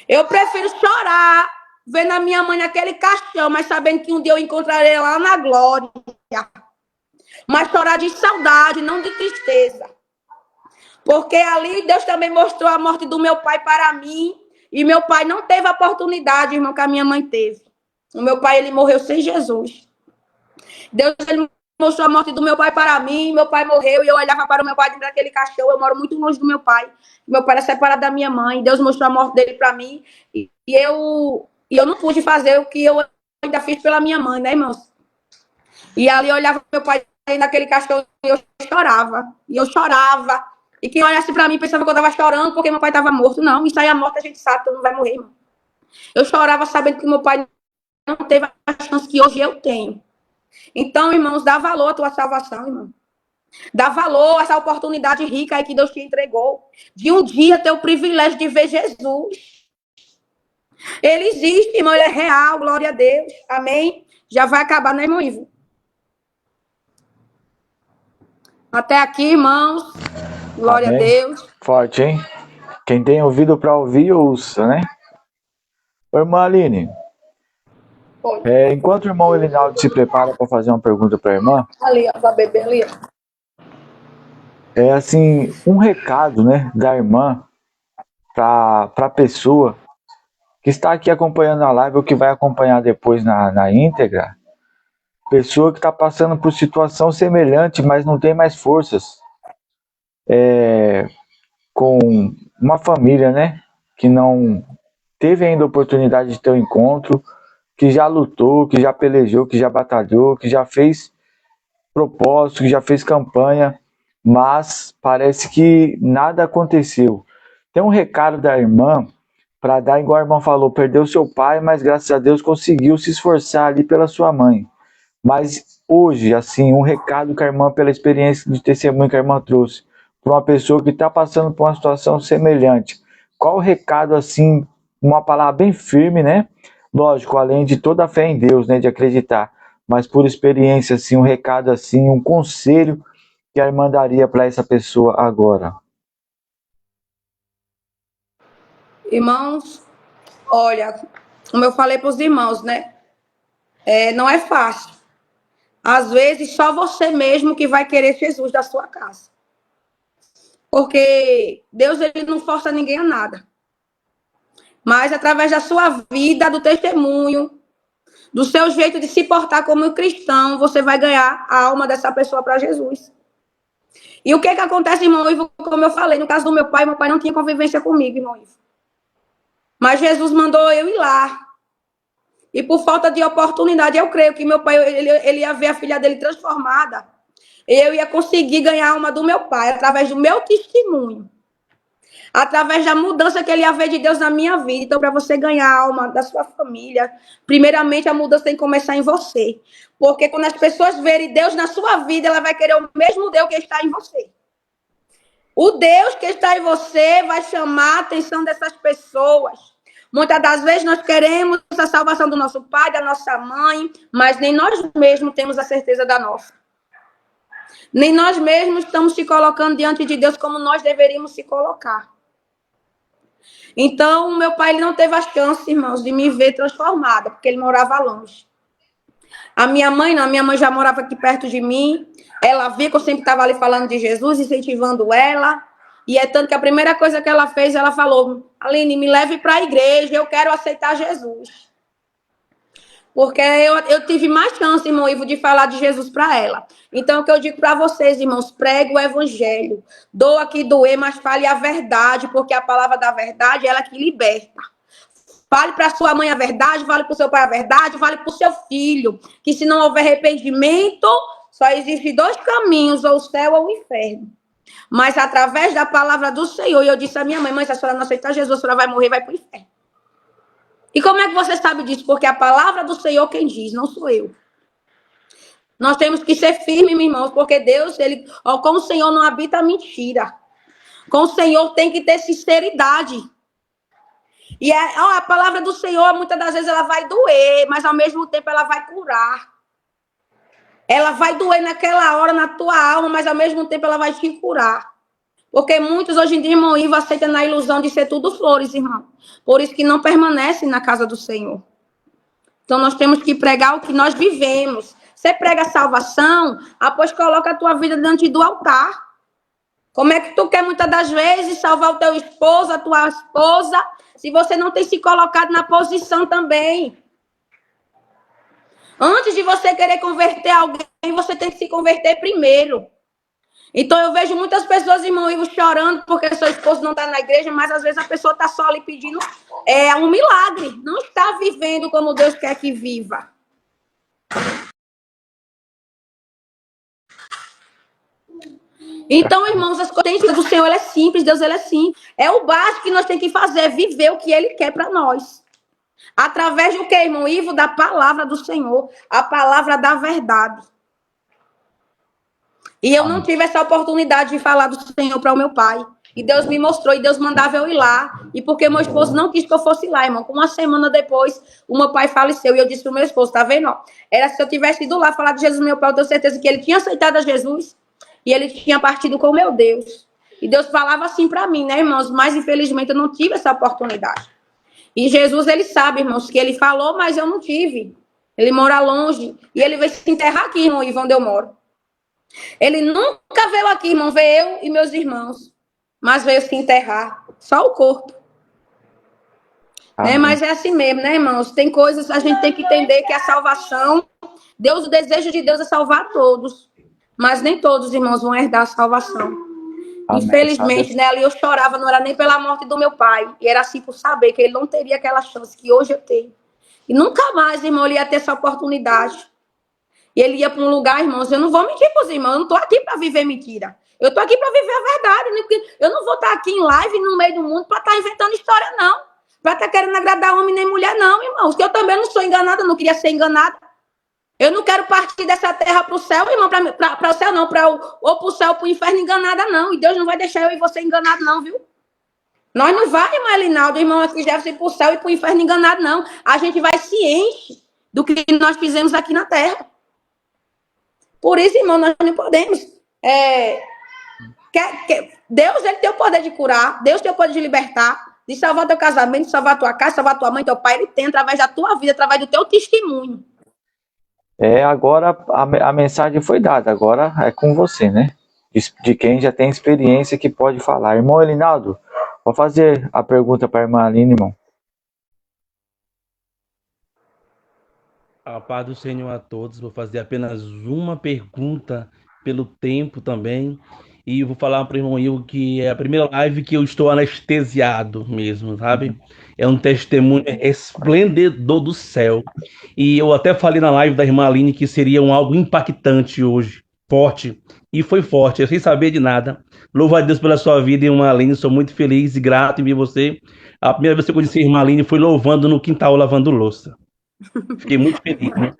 Eu prefiro chorar vendo a minha mãe naquele caixão, mas sabendo que um dia eu encontrarei ela lá na glória. Mas chorar de saudade, não de tristeza. Porque ali Deus também mostrou a morte do meu pai para mim. E meu pai não teve a oportunidade, irmão, que a minha mãe teve. O meu pai, ele morreu sem Jesus. Deus, ele mostrou a morte do meu pai para mim, meu pai morreu, e eu olhava para o meu pai dentro daquele caixão. Eu moro muito longe do meu pai. Meu pai era separado da minha mãe. Deus mostrou a morte dele para mim. E eu não pude fazer o que eu ainda fiz pela minha mãe, né, irmãos? E ali eu olhava para meu pai dentro daquele caixão e eu chorava. E eu chorava. E quem olhasse para mim pensava que eu estava chorando porque meu pai estava morto. Não, isso aí a morte a gente sabe que não vai morrer, irmão. Eu chorava sabendo que meu pai não teve a chance que hoje eu tenho. Então, irmãos, dá valor à tua salvação, irmão. Dá valor a essa oportunidade rica aí que Deus te entregou. De um dia ter o privilégio de ver Jesus. Ele existe, irmão, ele é real, glória a Deus. Amém? Já vai acabar, né, irmão Ivo? Até aqui, irmãos. Glória Amém. a Deus. Forte, hein? Quem tem ouvido para ouvir, ouça, né? Irmã Aline, enquanto o irmão Elinaldo se prepara para fazer uma pergunta para a irmã, Ali, ó, pra beber ali. é assim, um recado, né, da irmã para a pessoa que está aqui acompanhando a live ou que vai acompanhar depois na íntegra, pessoa que está passando por situação semelhante, mas não tem mais forças, com uma família, né, que não teve ainda a oportunidade de ter um encontro, que já lutou, que já pelejou, que já batalhou, que já fez propósito, que já fez campanha, mas parece que nada aconteceu. Tem um recado da irmã para dar, igual a irmã falou, perdeu seu pai, mas graças a Deus conseguiu se esforçar ali pela sua mãe. Mas hoje, assim, um recado que a irmã, pela experiência de testemunho que a irmã trouxe, para uma pessoa que está passando por uma situação semelhante. Qual o recado, assim, uma palavra bem firme, né? Lógico, além de toda a fé em Deus, né, de acreditar, mas por experiência, assim, um recado, assim, um conselho que a irmã daria para essa pessoa agora. Irmãos, olha, como eu falei para os irmãos, né? Não é fácil. Às vezes, só você mesmo que vai querer Jesus da sua casa. Porque Deus, ele não força ninguém a nada. Mas através da sua vida, do testemunho, do seu jeito de se portar como um cristão, você vai ganhar a alma dessa pessoa para Jesus. E o que acontece, irmão Ivo, como eu falei, no caso do meu pai não tinha convivência comigo, irmão Ivo. Mas Jesus mandou eu ir lá. E por falta de oportunidade, eu creio que meu pai, ele ia ver a filha dele transformada. E eu ia conseguir ganhar a alma do meu pai através do meu testemunho. Através da mudança que ele ia ver de Deus na minha vida. Então, para você ganhar a alma da sua família, primeiramente a mudança tem que começar em você. Porque quando as pessoas verem Deus na sua vida, ela vai querer o mesmo Deus que está em você. O Deus que está em você vai chamar a atenção dessas pessoas. Muitas das vezes nós queremos a salvação do nosso pai, da nossa mãe, mas nem nós mesmos temos a certeza da nossa. Nem nós mesmos estamos se colocando diante de Deus como nós deveríamos se colocar. Então, meu pai ele não teve a chance, irmãos, de me ver transformada, porque ele morava longe. A minha mãe não, a minha mãe já morava aqui perto de mim. Ela via que eu sempre estava ali falando de Jesus, incentivando ela. E é tanto que a primeira coisa que ela fez, ela falou: Aline, me leve para a igreja, eu quero aceitar Jesus. Porque eu tive mais chance, irmão Ivo, de falar de Jesus para ela. Então, o que eu digo para vocês, irmãos, pregue o evangelho. Doa que doer, mas fale a verdade, porque a palavra da verdade é ela que liberta. Fale para sua mãe a verdade, fale para o seu pai a verdade, fale para o seu filho. Que se não houver arrependimento, só existem dois caminhos, ou o céu ou o inferno. Mas através da palavra do Senhor, eu disse à minha mãe: se a senhora não aceitar Jesus, a senhora vai morrer, vai para o inferno. E como é que você sabe disso? Porque a palavra do Senhor quem diz, não sou eu. Nós temos que ser firmes, meus irmãos, porque Deus, com o Senhor não habita mentira. Com o Senhor tem que ter sinceridade. E a palavra do Senhor, muitas das vezes, ela vai doer, mas ao mesmo tempo ela vai curar. Ela vai doer naquela hora na tua alma, mas ao mesmo tempo ela vai te curar. Porque muitos hoje em dia, irmão Ivo, aceitam na ilusão de ser tudo flores, irmão. Por isso que não permanecem na casa do Senhor. Então nós temos que pregar o que nós vivemos. Você prega a salvação, após coloca a tua vida diante do altar. Como é que tu quer muitas das vezes salvar o teu esposo, a tua esposa, se você não tem se colocado na posição também? Antes de você querer converter alguém, você tem que se converter primeiro. Então eu vejo muitas pessoas, irmão Ivo, chorando porque seu esposo não está na igreja, mas às vezes a pessoa está só ali pedindo um milagre. Não está vivendo como Deus quer que viva. Então, irmãos, as coisas do Senhor, ela é simples, Deus, ela é simples. É o básico que nós temos que fazer, é viver o que Ele quer para nós. Através do que, irmão Ivo? Da palavra do Senhor, a palavra da verdade. E eu não tive essa oportunidade de falar do Senhor para o meu pai. E Deus me mostrou, e Deus mandava eu ir lá. E porque meu esposo não quis que eu fosse lá, irmão. Uma semana depois, o meu pai faleceu. E eu disse pro meu esposo, tá vendo? Era se eu tivesse ido lá falar de Jesus, meu pai, eu tenho certeza que ele tinha aceitado a Jesus. E ele tinha partido com o meu Deus. E Deus falava assim para mim, né, irmãos? Mas, infelizmente, eu não tive essa oportunidade. E Jesus, ele sabe, irmãos, que ele falou, mas eu não tive. Ele mora longe. E ele veio se enterrar aqui, irmão, e onde eu moro. Ele nunca veio aqui, irmão, veio eu e meus irmãos. Mas veio se enterrar. Só o corpo. Né? Mas é assim mesmo, né, irmãos? Tem coisas, a gente tem que entender que a salvação, Deus, o desejo de Deus é salvar todos. Mas nem todos, irmãos, vão herdar a salvação. Amém. Infelizmente, né, ali eu chorava, não era nem pela morte do meu pai. E era assim por saber que ele não teria aquela chance que hoje eu tenho. E nunca mais, irmão, ele ia ter essa oportunidade. E ele ia para um lugar, irmãos, eu não vou mentir para os irmãos, eu não estou aqui para viver mentira. Eu estou aqui para viver a verdade. Né? Eu não vou estar aqui em live no meio do mundo para estar inventando história, não. Para estar querendo agradar homem nem mulher, não, irmãos. Que eu também não sou enganada, não queria ser enganada. Eu não quero partir dessa terra para o céu, irmão, para o céu não, ou para o céu, para o inferno enganada, não. E Deus não vai deixar eu e você enganado, não, viu? Nós não vamos, irmão Elinaldo, irmão, aqui deve ser para o céu e para o inferno enganado, não. A gente vai se enche do que nós fizemos aqui na terra. Por isso, irmão, nós não podemos. Deus, ele tem o poder de curar, Deus tem o poder de libertar, de salvar teu casamento, de salvar tua casa, salvar tua mãe, teu pai, ele tem através da tua vida, através do teu testemunho. Agora a mensagem foi dada, agora é com você, né? De quem já tem experiência que pode falar. Irmão Elinaldo, vou fazer a pergunta para a irmã Aline, irmão. A paz do Senhor a todos. Vou fazer apenas uma pergunta pelo tempo também. E eu vou falar para o irmão Will que é a primeira live que eu estou anestesiado mesmo, sabe? É um testemunho esplendidor do céu. E eu até falei na live da irmã Aline que seria algo impactante hoje, forte. E foi forte, eu sem saber de nada. Louvo a Deus pela sua vida, irmã Aline. Sou muito feliz e grato em ver você. A primeira vez que eu conheci a irmã Aline foi louvando no quintal, lavando louça. Fiquei muito feliz, né?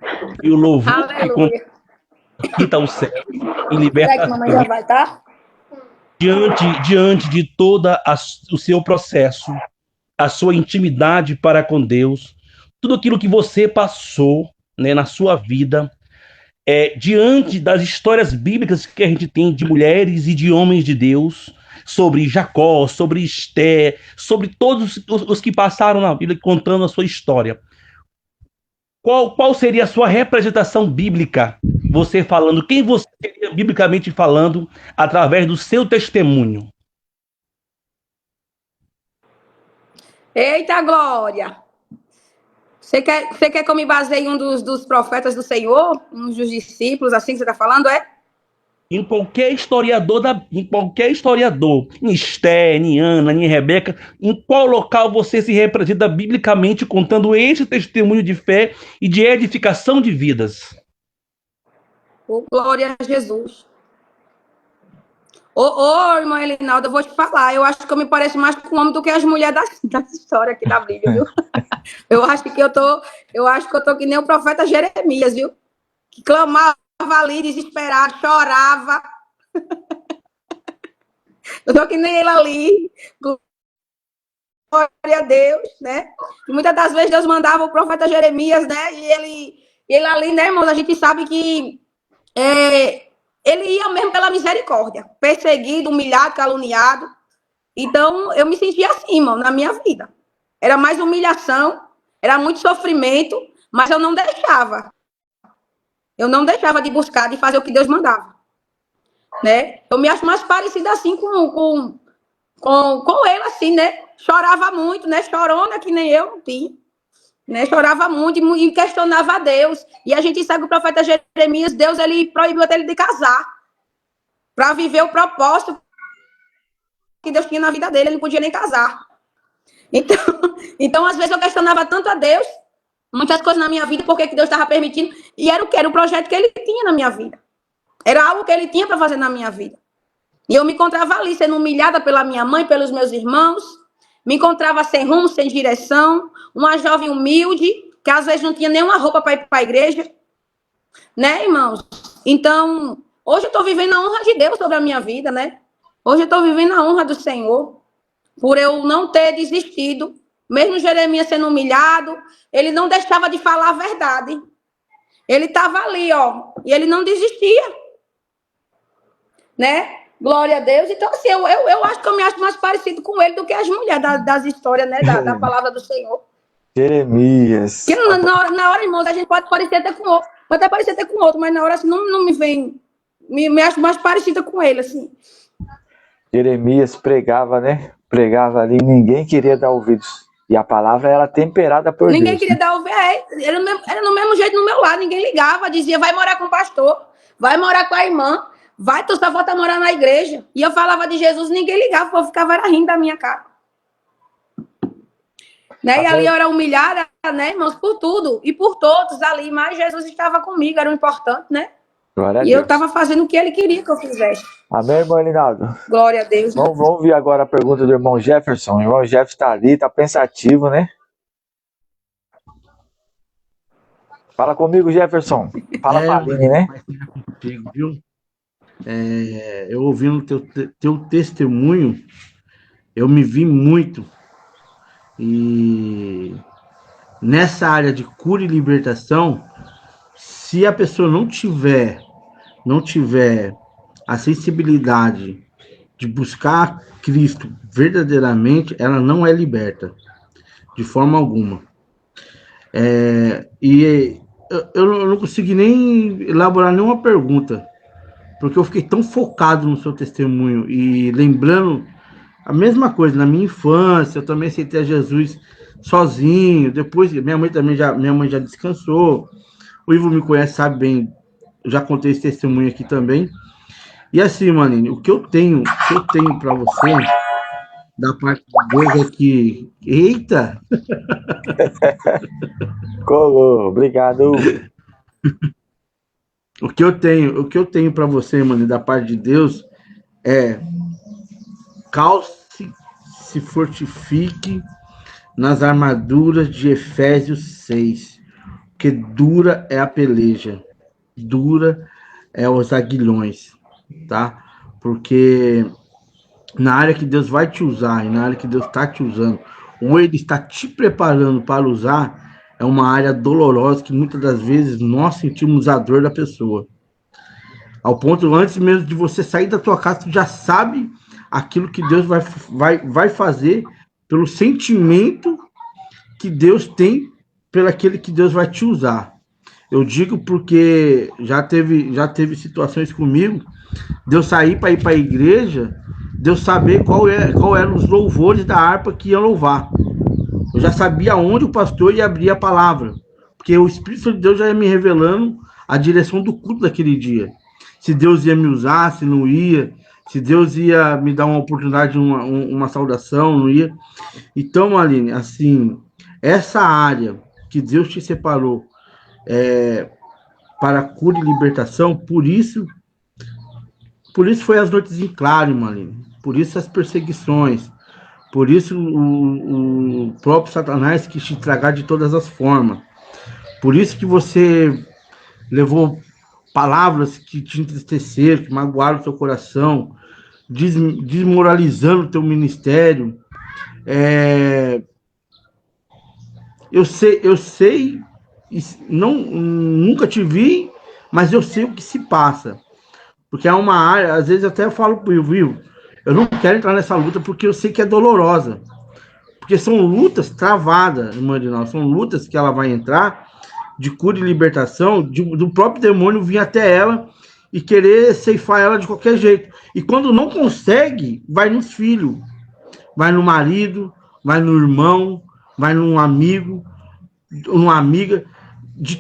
E o louvor que Aleluia. conquista o céu e Será que liberta mamãe já vai, tá? diante de toda o seu processo, a sua intimidade para com Deus, tudo aquilo que você passou, né, na sua vida, diante das histórias bíblicas que a gente tem de mulheres e de homens de Deus, sobre Jacó, sobre Esté, sobre todos os que passaram na Bíblia contando a sua história. Qual seria a sua representação bíblica? Você falando, quem você seria biblicamente falando através do seu testemunho? Eita glória! Você quer que eu me baseie em um dos profetas do Senhor? Um dos discípulos, assim que você está falando, é? Em qualquer historiador, em Esté, em Ana, em Rebeca, em qual local você se representa biblicamente contando esse testemunho de fé e de edificação de vidas? Oh, glória a Jesus. Irmã Elinalda, eu vou te falar, eu acho que eu me pareço mais com o homem do que as mulheres da história aqui da Bíblia, viu? Eu acho que eu tô que nem o profeta Jeremias, viu? Que clamava ali, desesperado, chorava. Eu tô que nem ele ali. Glória a Deus, né? E muitas das vezes Deus mandava o profeta Jeremias, né? E ele ali, né, irmãos, a gente sabe que ele ia mesmo pela misericórdia, perseguido, humilhado, caluniado. Então, eu me sentia assim, irmão, na minha vida. Era mais humilhação, era muito sofrimento, mas eu não deixava. Eu não deixava de buscar, de fazer o que Deus mandava. Né? Eu me acho mais parecida assim com ele, assim, né? Chorava muito, né? Chorona que nem eu não tinha. Né? Chorava muito e questionava a Deus. E a gente sabe que o profeta Jeremias, Deus, ele proibiu até ele de casar. Para viver o propósito que Deus tinha na vida dele, ele não podia nem casar. Então, às vezes eu questionava tanto a Deus, muitas coisas na minha vida, porque que Deus estava permitindo, e era o que? Era o projeto que ele tinha na minha vida. Era algo que ele tinha para fazer na minha vida. E eu me encontrava ali, sendo humilhada pela minha mãe, pelos meus irmãos, me encontrava sem rumo, sem direção, uma jovem humilde, que às vezes não tinha nenhuma roupa para ir para a igreja. Né, irmãos? Então, hoje eu estou vivendo a honra de Deus sobre a minha vida, né? Hoje eu estou vivendo a honra do Senhor, por eu não ter desistido. Mesmo Jeremias sendo humilhado, ele não deixava de falar a verdade. Ele estava ali, ó, e ele não desistia. Né? Glória a Deus. Então, assim, eu acho que eu me acho mais parecido com ele do que as mulheres das histórias, né? Da palavra do Senhor. Jeremias. Porque na hora, irmãos, a gente pode parecer até com outro. Pode até parecer até com outro, mas na hora, assim, não me vem... Me acho mais parecida com ele, assim. Jeremias pregava, né? Pregava ali, ninguém queria dar ouvidos. E a palavra era temperada por ninguém Deus. Queria dar ouvidos. Era no mesmo jeito no meu lado, ninguém ligava, dizia, vai morar com o pastor, vai morar com a irmã, vai, tu só volta a morar na igreja. E eu falava de Jesus, ninguém ligava, o povo ficava rindo da minha cara. Né? E ali eu era humilhada, né, irmãos, por tudo e por todos ali, mas Jesus estava comigo, era o importante, né? Glória a Deus. Deus. Eu estava fazendo o que ele queria que eu fizesse. Amém, irmão Elinaldo? Glória a Deus. Vamos ouvir agora a pergunta do irmão Jefferson. O irmão Jefferson está ali, está pensativo, né? Fala comigo, Jefferson. Fala pra Aline, né? Contigo, viu? Eu ouvindo teu testemunho, eu me vi muito. E nessa área de cura e libertação, se a pessoa não tiver a sensibilidade de buscar Cristo verdadeiramente, ela não é liberta, de forma alguma. E eu não consegui nem elaborar nenhuma pergunta, porque eu fiquei tão focado no seu testemunho e lembrando a mesma coisa. Na minha infância, eu também aceitei a Jesus sozinho. Depois, minha mãe já descansou. O Ivo me conhece, sabe bem, já contei esse testemunho aqui também. E assim, Maninho, o que eu tenho para você, da parte de Deus, é que... Eita! Colou, obrigado. O que eu tenho para você, mano, da parte de Deus, é calce, se fortifique nas armaduras de Efésios 6, porque dura é a peleja, dura é os aguilhões, tá? Porque na área que Deus vai te usar e na área que Deus está te usando, ou Ele está te preparando para usar, é uma área dolorosa que muitas das vezes nós sentimos a dor da pessoa. Ao ponto, antes mesmo de você sair da tua casa, tu já sabe aquilo que Deus vai fazer pelo sentimento que Deus tem pelo aquele que Deus vai te usar. Eu digo porque já teve situações comigo, de eu sair para ir para a igreja, de eu saber qual eram os louvores da harpa que ia louvar. Eu já sabia onde o pastor ia abrir a palavra, porque o Espírito de Deus já ia me revelando a direção do culto daquele dia. Se Deus ia me usar, se não ia, se Deus ia me dar uma oportunidade, uma saudação, não ia. Então, Aline, assim, essa área que Deus te separou para cura e libertação, por isso foi as noites em claro, Aline. Por isso as perseguições, por isso o próprio Satanás quis te tragar de todas as formas. Por isso que você levou palavras que te entristeceram, que magoaram o seu coração, desmoralizando o teu ministério. Eu sei, nunca te vi, mas eu sei o que se passa. Porque é uma área, às vezes eu até falo pro Will, eu não quero entrar nessa luta porque eu sei que é dolorosa. Porque são lutas travadas, irmã Edinaldo, são lutas que ela vai entrar de cura e libertação, do próprio demônio vir até ela e querer ceifar ela de qualquer jeito. E quando não consegue, vai nos filhos, vai no marido, vai no irmão, vai num amigo, numa amiga. De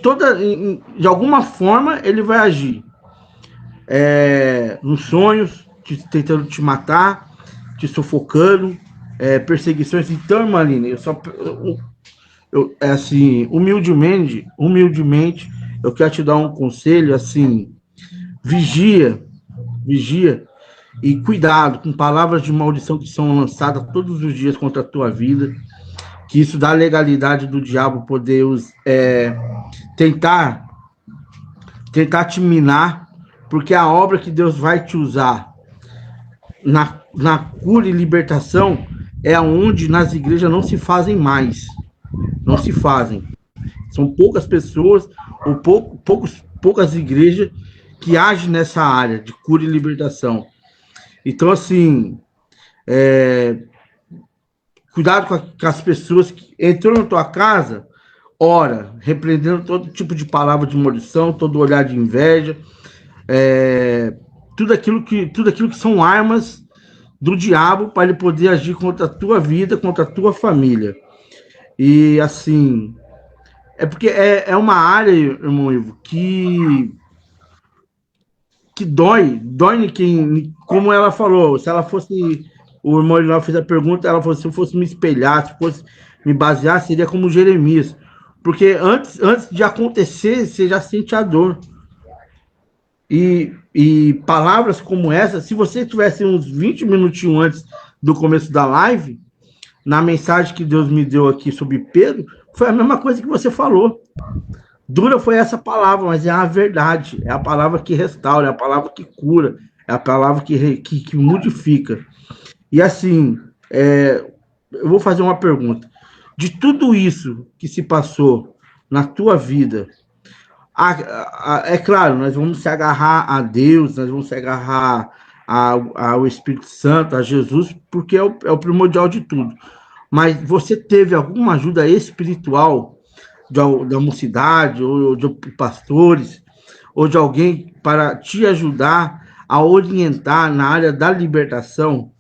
alguma forma, ele vai agir. Nos sonhos, tentando te matar, te sufocando, perseguições. Então, irmã Aline, assim, humildemente, eu quero te dar um conselho, assim, vigia, e cuidado com palavras de maldição que são lançadas todos os dias contra a tua vida, que isso dá legalidade do diabo poder tentar te minar, porque a obra que Deus vai te usar na cura e libertação é onde nas igrejas não se fazem mais. Não se fazem. São poucas pessoas ou poucas igrejas que agem nessa área de cura e libertação. Então, assim, cuidado com as pessoas que entram na tua casa, ora, repreendendo todo tipo de palavra de maldição, todo olhar de inveja, tudo aquilo que são armas do diabo para ele poder agir contra a tua vida, contra a tua família. E assim, porque é uma área, irmão Ivo, que dói em quem, como ela falou, se ela fosse, o irmão Ivo fez a pergunta, ela falou, se eu fosse me espelhar, se fosse me basear, seria como Jeremias, porque antes de acontecer, você já sente a dor. E palavras como essa, se você tivesse uns 20 minutinhos antes do começo da live, na mensagem que Deus me deu aqui sobre Pedro, foi a mesma coisa que você falou. Dura foi essa palavra, mas é a verdade. É a palavra que restaura, é a palavra que cura, é a palavra que modifica. E assim, eu vou fazer uma pergunta. De tudo isso que se passou na tua vida, é claro, nós vamos se agarrar a Deus, nós vamos se agarrar ao Espírito Santo, a Jesus, porque é o primordial de tudo. Mas você teve alguma ajuda espiritual da mocidade, ou de pastores, ou de alguém para te ajudar a orientar na área da libertação?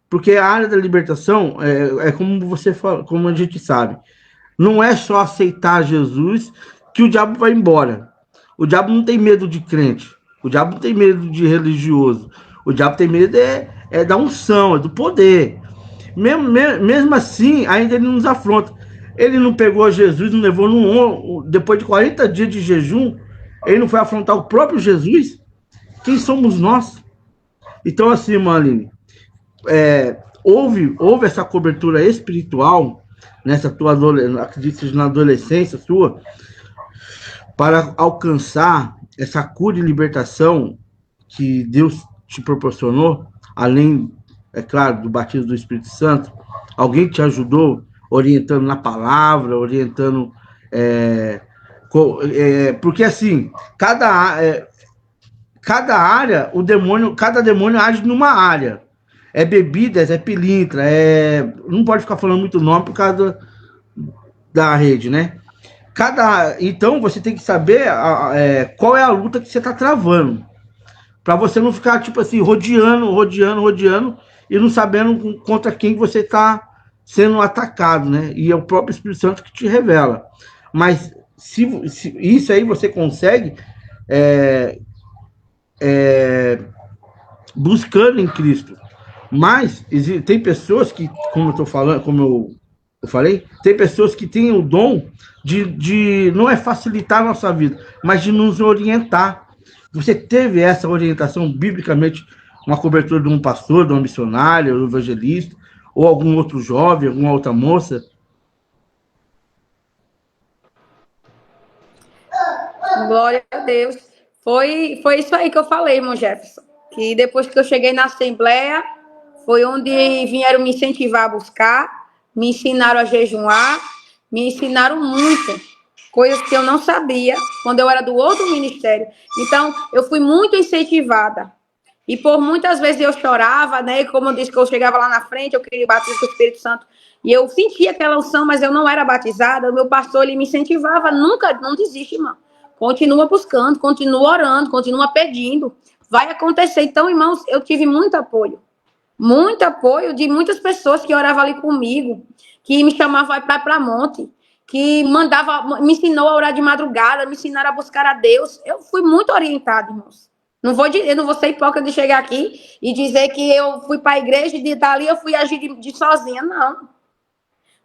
Porque a área da libertação é como você fala, como a gente sabe, não é só aceitar Jesus que o diabo vai embora. O diabo não tem medo de crente. O diabo não tem medo de religioso. O diabo tem medo da unção, é do poder. Mesmo assim, ainda ele nos afronta. Ele não pegou Jesus, não levou depois de 40 dias de jejum, ele não foi afrontar o próprio Jesus? Quem somos nós? Então, assim, Maline, houve essa cobertura espiritual nessa tua acredito na adolescência sua, para alcançar essa cura e libertação que Deus te proporcionou, além, é claro, do batismo do Espírito Santo. Alguém te ajudou orientando na palavra, orientando... porque, assim, cada área, cada demônio age numa área. É bebidas, é pilintra, não pode ficar falando muito nome por causa da rede, né? Então, você tem que saber qual é a luta que você está travando. Para você não ficar, tipo assim, rodeando, e não sabendo contra quem você está sendo atacado, né? E é o próprio Espírito Santo que te revela. Mas se isso aí você consegue buscando em Cristo. Mas tem pessoas que, como eu estou falando, como eu falei, tem pessoas que têm o dom de não facilitar a nossa vida, mas de nos orientar. Você teve essa orientação biblicamente, uma cobertura de um pastor, de um missionário, um evangelista, ou algum outro jovem, alguma outra moça? Glória a Deus. Foi isso aí que eu falei, irmão Jefferson. Que depois que eu cheguei na Assembleia, foi onde vieram me incentivar a buscar, me ensinaram a jejuar, me ensinaram muito, coisas que eu não sabia quando eu era do outro ministério. Então, eu fui muito incentivada. E por muitas vezes eu chorava, né? E como eu disse que eu chegava lá na frente, eu queria o batismo do Espírito Santo. E eu sentia aquela unção, mas eu não era batizada. O meu pastor, ele me incentivava, nunca, não desiste, irmão. Continua buscando, continua orando, continua pedindo. Vai acontecer. Então, irmãos, eu tive muito apoio de muitas pessoas que oravam ali comigo, que me chamavam para monte, que me ensinou a orar de madrugada, me ensinaram a buscar a Deus. Eu fui muito orientada, irmãos. Eu não vou ser hipócrita de chegar aqui e dizer que eu fui para a igreja e dali eu fui agir de sozinha, não.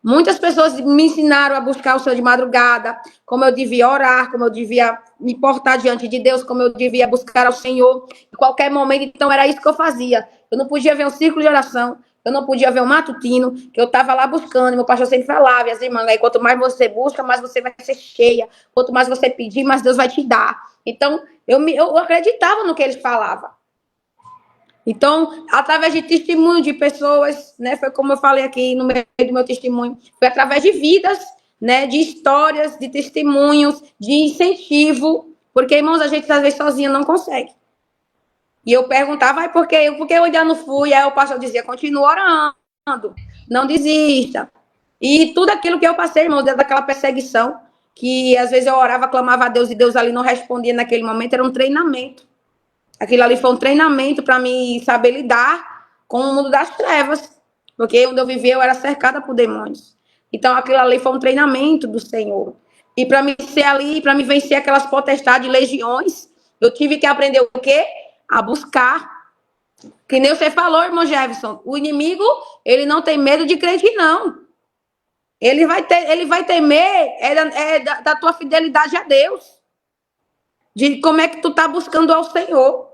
Muitas pessoas me ensinaram a buscar o Senhor de madrugada, como eu devia orar, como eu devia me portar diante de Deus, como eu devia buscar ao Senhor. Em qualquer momento, então, era isso que eu fazia. Eu não podia ver um círculo de oração, eu não podia ver um matutino, que eu estava lá buscando, meu pastor sempre falava, e as irmãs, aí, quanto mais você busca, mais você vai ser cheia. Quanto mais você pedir, mais Deus vai te dar. Então, eu acreditava no que eles falavam. Então, através de testemunho de pessoas, né, foi como eu falei aqui no meio do meu testemunho, foi através de vidas, né, de histórias, de testemunhos, de incentivo, porque, irmãos, a gente às vezes sozinha não consegue. E eu perguntava, por que eu ainda não fui? Aí o pastor dizia, continua orando, não desista. E tudo aquilo que eu passei, irmão, dentro daquela perseguição, que às vezes eu orava, clamava a Deus e Deus ali não respondia naquele momento, era um treinamento. Aquilo ali foi um treinamento para mim saber lidar com o mundo das trevas, porque onde eu vivia eu era cercada por demônios. Então aquilo ali foi um treinamento do Senhor. E para mim ser ali, para me vencer aquelas potestades, legiões, eu tive que aprender o quê? A buscar. Que nem você falou, irmão Jefferson, o inimigo, ele não tem medo de crente, não. Ele vai temer da tua fidelidade a Deus. De como é que tu tá buscando ao Senhor.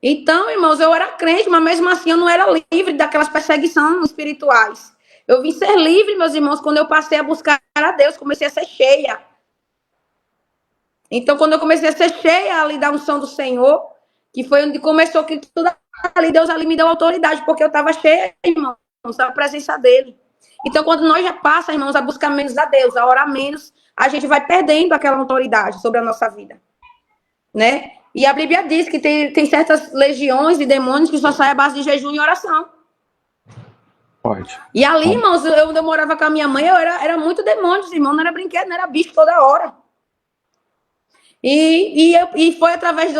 Então, irmãos, eu era crente, mas mesmo assim eu não era livre daquelas perseguições espirituais. Eu vim ser livre, meus irmãos, quando eu passei a buscar a Deus, comecei a ser cheia. Então, quando eu comecei a ser cheia ali da unção do Senhor, que foi onde começou que tudo ali, Deus ali me deu autoridade, porque eu estava cheia, irmãos, da presença dele. Então, quando nós já passamos, irmãos, a buscar menos a Deus, a orar menos, a gente vai perdendo aquela autoridade sobre a nossa vida, né? E a Bíblia diz que tem certas legiões de demônios que só saem à base de jejum e oração. Pode. E ali, irmãos, eu morava com a minha mãe, era muito demônios, irmão, não era brinquedo, não era bicho toda hora. E foi através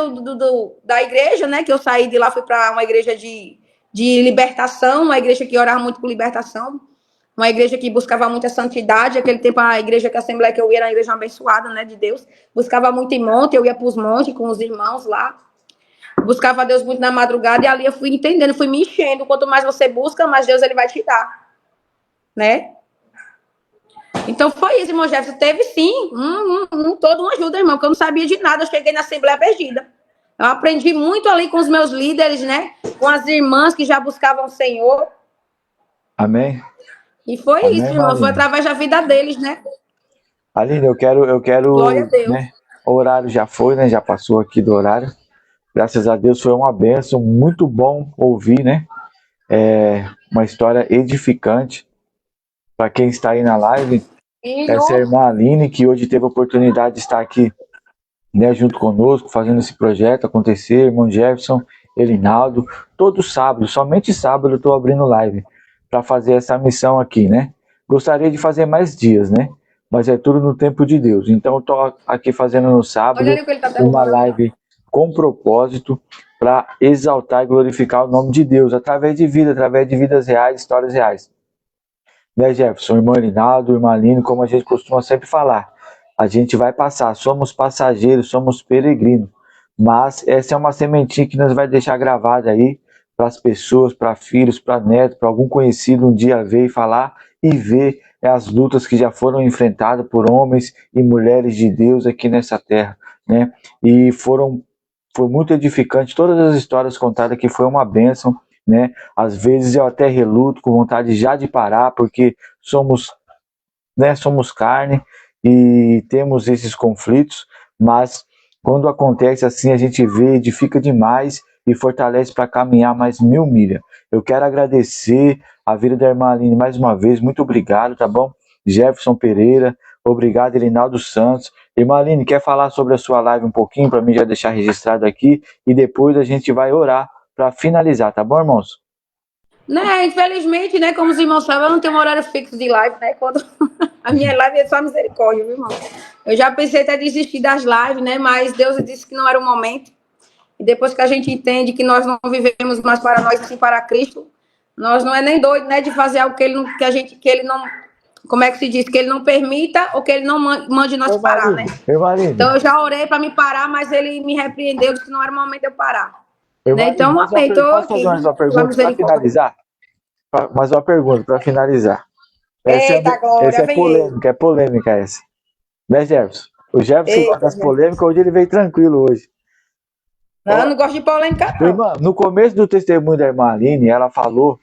da igreja, né, que eu saí de lá, fui para uma igreja de libertação, uma igreja que orava muito por libertação, uma igreja que buscava muita santidade. Aquele tempo, a igreja, que a Assembleia que eu ia, era uma igreja abençoada, né, de Deus. Buscava muito em monte, eu ia para os montes com os irmãos lá. Buscava a Deus muito na madrugada, e ali eu fui entendendo, fui me enchendo. Quanto mais você busca, mais Deus ele vai te dar, né? Então foi isso, irmão Jefferson. Teve sim, toda uma ajuda, irmão, porque eu não sabia de nada. Eu cheguei na Assembleia perdida. Eu aprendi muito ali com os meus líderes, né? Com as irmãs que já buscavam o Senhor. Amém? E foi Amém, isso, irmão. Aline? Foi através da vida deles, né? Aline, eu quero, Glória a Deus. né? O horário já foi, né? Já passou aqui do horário. Graças a Deus foi uma bênção, muito bom ouvir, né? Uma história edificante para quem está aí na live. Essa é a irmã Aline, que hoje teve a oportunidade de estar aqui, né, junto conosco, fazendo esse projeto acontecer. Irmão Jefferson, Elinaldo, todo sábado, somente sábado eu estou abrindo live para fazer essa missão aqui, né? Gostaria de fazer mais dias, né? Mas é tudo no tempo de Deus. Então eu estou aqui fazendo no sábado uma live com propósito para exaltar e glorificar o nome de Deus através de vidas reais, histórias reais. Né, Jefferson, irmão Elinaldo, irmã Aline, como a gente costuma sempre falar, a gente vai passar, somos passageiros, somos peregrinos, mas essa é uma sementinha que nós vai deixar gravada aí para as pessoas, para filhos, para netos, para algum conhecido um dia ver e falar e ver as lutas que já foram enfrentadas por homens e mulheres de Deus aqui nessa terra, né? E foi muito edificante, todas as histórias contadas aqui foi uma bênção, né? Às vezes eu até reluto com vontade já de parar, porque somos carne e temos esses conflitos, mas quando acontece assim, a gente vê, edifica demais e fortalece para caminhar mais 1000 milhas. Eu quero agradecer a vida da irmã Aline mais uma vez, muito obrigado, tá bom? Jefferson Pereira, obrigado, Elinaldo Santos. Irmã Aline, quer falar sobre a sua live um pouquinho, para mim já deixar registrado aqui, e depois a gente vai orar para finalizar, tá bom, irmãos? Né, infelizmente, né, como os irmãos sabem, eu não tenho um horário fixo de live, né? Quando a minha live é só misericórdia, viu, irmão? Eu já pensei até desistir das lives, né? Mas Deus disse que não era o momento. E depois que a gente entende que nós não vivemos mais para nós, sim para Cristo, nós não é nem doido, né, de fazer algo que ele não, que ele não, como é que se diz, que ele não permita ou que ele não mande nós parar, né? Então eu já orei para me parar, mas ele me repreendeu, disse que não era o momento de eu parar. Né? Então, apeitou aqui. Mais uma pergunta para finalizar? Mais uma pergunta para finalizar. Eita, Glória, é polêmica essa. Né, Jefferson? O Jefferson gosta das polêmicas, hoje ele veio tranquilo hoje. Não, eu não gosto de polêmica, não. Irmã, no começo do testemunho da irmã Aline, ela falou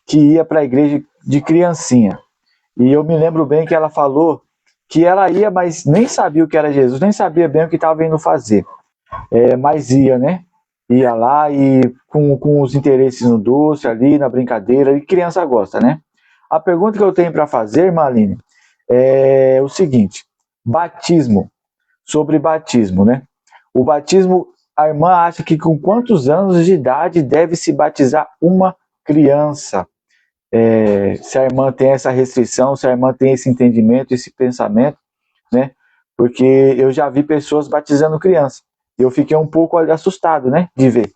que ia para a igreja de criancinha. E eu me lembro bem que ela falou que ela ia, mas nem sabia o que era Jesus, nem sabia bem o que estava indo fazer. Mas ia, né? Ia lá e com os interesses no doce ali, na brincadeira, e criança gosta, né? A pergunta que eu tenho para fazer, irmã Aline, é o seguinte: sobre batismo, né? O batismo, a irmã acha que com quantos anos de idade deve se batizar uma criança? Se a irmã tem essa restrição, se a irmã tem esse entendimento, esse pensamento, né? Porque eu já vi pessoas batizando criança. Eu fiquei um pouco assustado, né, de ver.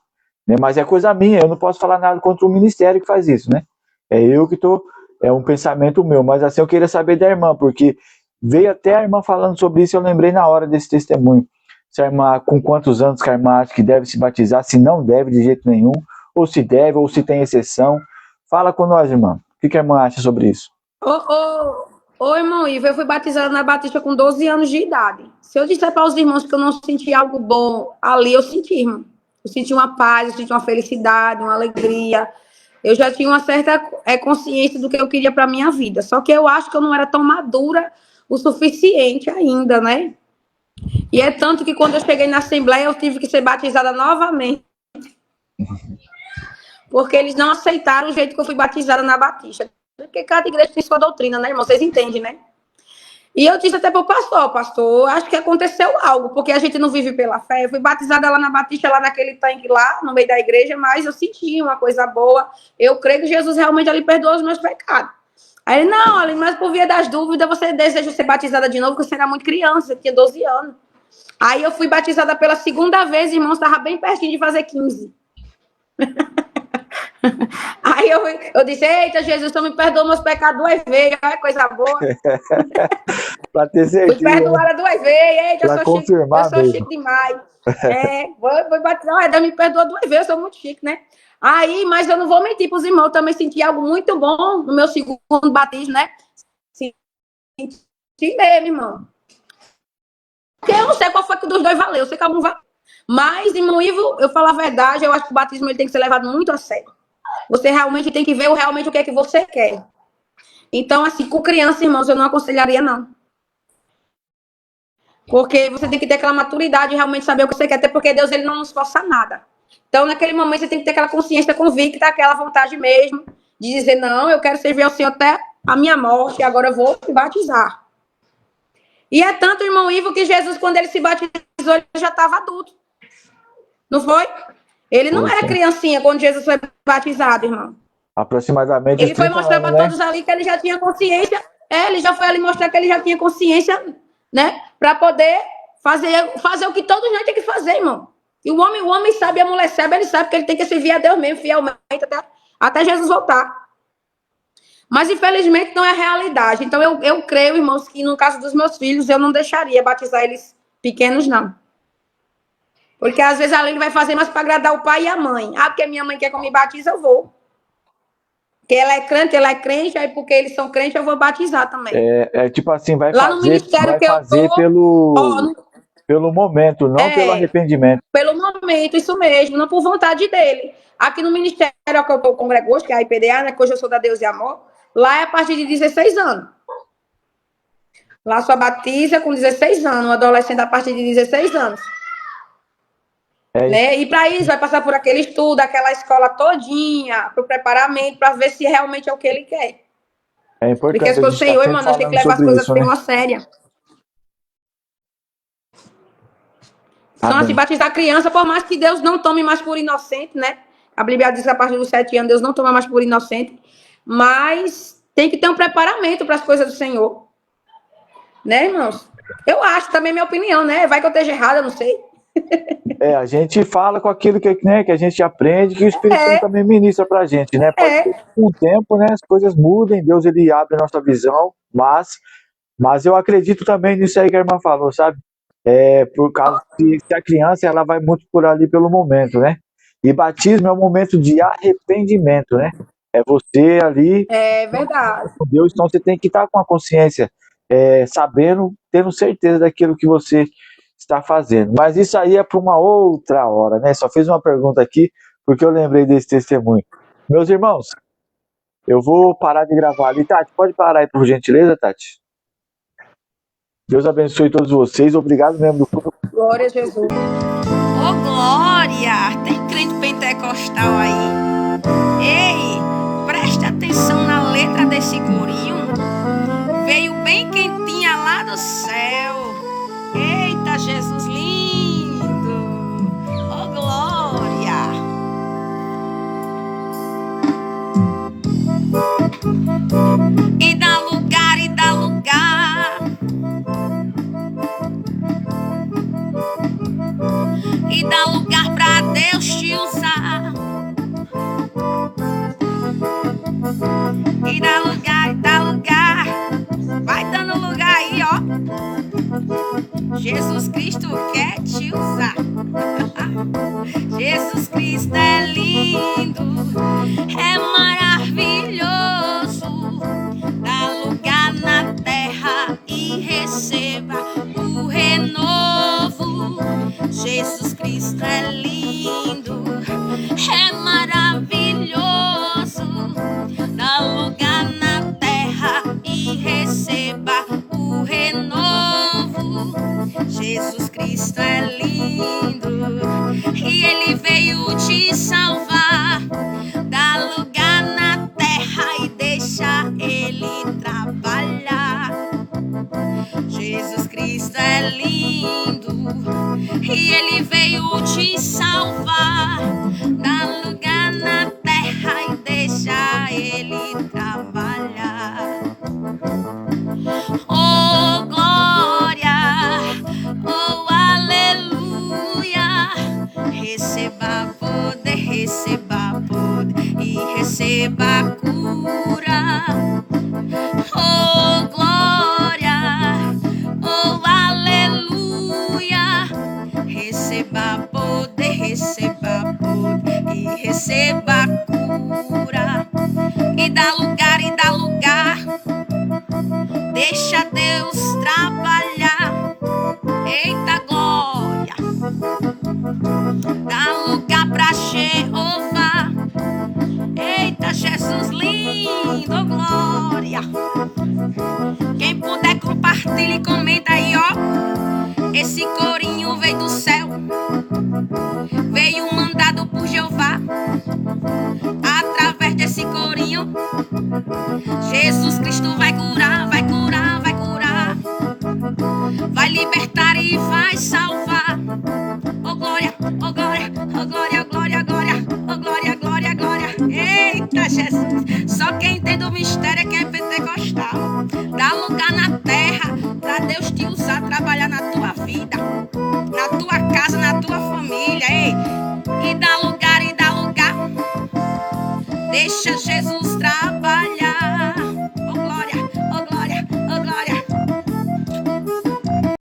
Né? Mas é coisa minha, eu não posso falar nada contra o ministério que faz isso, né? É um pensamento meu, mas assim eu queria saber da irmã, porque veio até a irmã falando sobre isso, eu lembrei na hora desse testemunho. Se a irmã, com quantos anos que a irmã acha que deve se batizar, se não deve de jeito nenhum, ou se deve, ou se tem exceção. Fala com nós, irmã. O que a irmã acha sobre isso? Ô, irmão Ivo, eu fui batizada na Batista com 12 anos de idade. Se eu disser para os irmãos que eu não senti algo bom ali, eu senti, irmão. Eu senti uma paz, eu senti uma felicidade, uma alegria. Eu já tinha uma certa consciência do que eu queria para a minha vida. Só que eu acho que eu não era tão madura o suficiente ainda, né? E é tanto que quando eu cheguei na Assembleia, eu tive que ser batizada novamente. Porque eles não aceitaram o jeito que eu fui batizada na Batista. Porque cada igreja tem sua doutrina, né, irmão? Vocês entendem, né? E eu disse até para o pastor, acho que aconteceu algo, porque a gente não vive pela fé. Eu fui batizada lá na Batista, lá naquele tanque lá, no meio da igreja, mas eu senti uma coisa boa. Eu creio que Jesus realmente ali perdoou os meus pecados. Aí ele, não, Aline, mas por via das dúvidas, você deseja ser batizada de novo, porque você era muito criança, você tinha 12 anos. Aí eu fui batizada pela segunda vez, irmão, estava bem pertinho de fazer 15. Aí eu disse, eita, Jesus, tu me perdoa meus pecados 2 vezes, olha coisa boa. Pra ter Fui certeza, perdoada 2 vezes, eita, pra confirmar eu sou mesmo. chique demais. Vou batizar, Deus me perdoa 2 vezes, eu sou muito chique, né? Aí, mas eu não vou mentir pros irmãos, eu também senti algo muito bom no meu segundo batismo, né? Senti mesmo, irmão. Porque eu não sei qual foi que dos dois valeu, eu sei que algum valeu. Mas, irmão Ivo, eu falo a verdade, eu acho que o batismo ele tem que ser levado muito a sério. Você realmente tem que ver realmente o que é que você quer. Então, assim, com criança, irmãos, eu não aconselharia, não. Porque você tem que ter aquela maturidade e realmente saber o que você quer, até porque Deus ele não nos força nada. Então, naquele momento, você tem que ter aquela consciência convicta, aquela vontade mesmo, de dizer, não, eu quero servir ao Senhor até a minha morte, e agora eu vou me batizar. E é tanto, irmão Ivo, que Jesus, quando ele se batizou, ele já estava adulto. Não foi? Ele não era criancinha quando Jesus foi batizado, irmão. Aproximadamente Ele foi mostrar para todos ali que ele já tinha consciência. Ele já foi ali mostrar que ele já tinha consciência, né? Para poder fazer o que todos nós temos que fazer, irmão. E o homem sabe, a mulher sabe, ele sabe que ele tem que servir a Deus mesmo, fielmente, até Jesus voltar. Mas, infelizmente, não é a realidade. Então, eu creio, irmãos, que no caso dos meus filhos, eu não deixaria batizar eles pequenos, não. Porque, às vezes, ali ele vai fazer mais para agradar o pai e a mãe. Ah, porque minha mãe quer que eu me batize, eu vou. Porque ela é crente, aí porque eles são crentes, eu vou batizar também. Tipo assim, vai lá no ministério vai que fazer eu tô, pelo momento, não pelo arrependimento. Pelo momento, isso mesmo, não por vontade dele. Aqui no ministério que eu congrego hoje, que é a IPDA, né, que hoje eu sou da Deus e Amor, lá é a partir de 16 anos. Lá só batiza com 16 anos, um adolescente a partir de 16 anos. Né? E para isso vai passar por aquele estudo, aquela escola todinha, para o preparamento, para ver se realmente é o que ele quer. É importante. Porque as coisas do Senhor, irmão, nós temos que levar as coisas assim, uma séria. Então, assim, batizar a criança, por mais que Deus não tome mais por inocente, né? A Bíblia diz que a partir dos 7 anos Deus não toma mais por inocente, mas tem que ter um preparamento para as coisas do Senhor. Né, irmãos? Eu acho, também é minha opinião, né? Vai que eu esteja errada, não sei. A gente fala com aquilo que a gente aprende, que o Espírito Santo também ministra pra gente, né? Pode ser que com o tempo, né, as coisas mudem, Deus ele abre a nossa visão, mas eu acredito também nisso aí que a irmã falou, sabe? Por causa que se a criança ela vai muito por ali pelo momento, né? E batismo é um momento de arrependimento, né? É você ali. É verdade. Com Deus, então você tem que estar com a consciência, sabendo, tendo certeza daquilo que você está fazendo. Mas isso aí é para uma outra hora, né? Só fiz uma pergunta aqui porque eu lembrei desse testemunho. Meus irmãos, eu vou parar de gravar ali. Tati, pode parar aí por gentileza, Tati? Deus abençoe todos vocês. Obrigado mesmo do fundo. Glória a Jesus. Ô, glória! Tem crente pentecostal aí. Ei, preste atenção na letra desse corinho. Veio bem quentinha lá do céu. Eita, Jesus lindo! Ô, glória! E dá lugar, e dá lugar. E dá lugar pra Deus te usar. E dá lugar, e dá lugar. Vai dando lugar aí, ó. Jesus Cristo quer te usar. Jesus Cristo é lindo, é maravilhoso. Dá lugar na terra e receba o renovo. Jesus Cristo é lindo, é maravilhoso. Dá lugar na terra e receba o renovo. Jesus Cristo é lindo e Ele veio te salvar. Dá lugar na terra e deixa Ele trabalhar. Jesus Cristo é lindo e Ele veio te salvar. Dá receba a cura. Oh, glória, oh, aleluia. Receba poder e receba a cura. E dá lugar, deixa Deus trabalhar. Eita glória, dá lugar pra Jeová. Eita Jesus lindo, glória. Quem puder compartilha e comenta aí, ó. Esse corinho veio do céu, veio mandado por Jeová. Através desse corinho, Jesus Cristo vai curar, vai curar, vai curar, vai libertar e vai salvar. Oh glória, oh glória, oh glória, glória, glória, oh glória, glória, glória. Eita Jesus, só quem entende o mistério é quem é pentecostal. Dá lugar na terra pra Deus te usar, trabalhar na tua vida, na tua casa, na tua família, ei. E dá lugar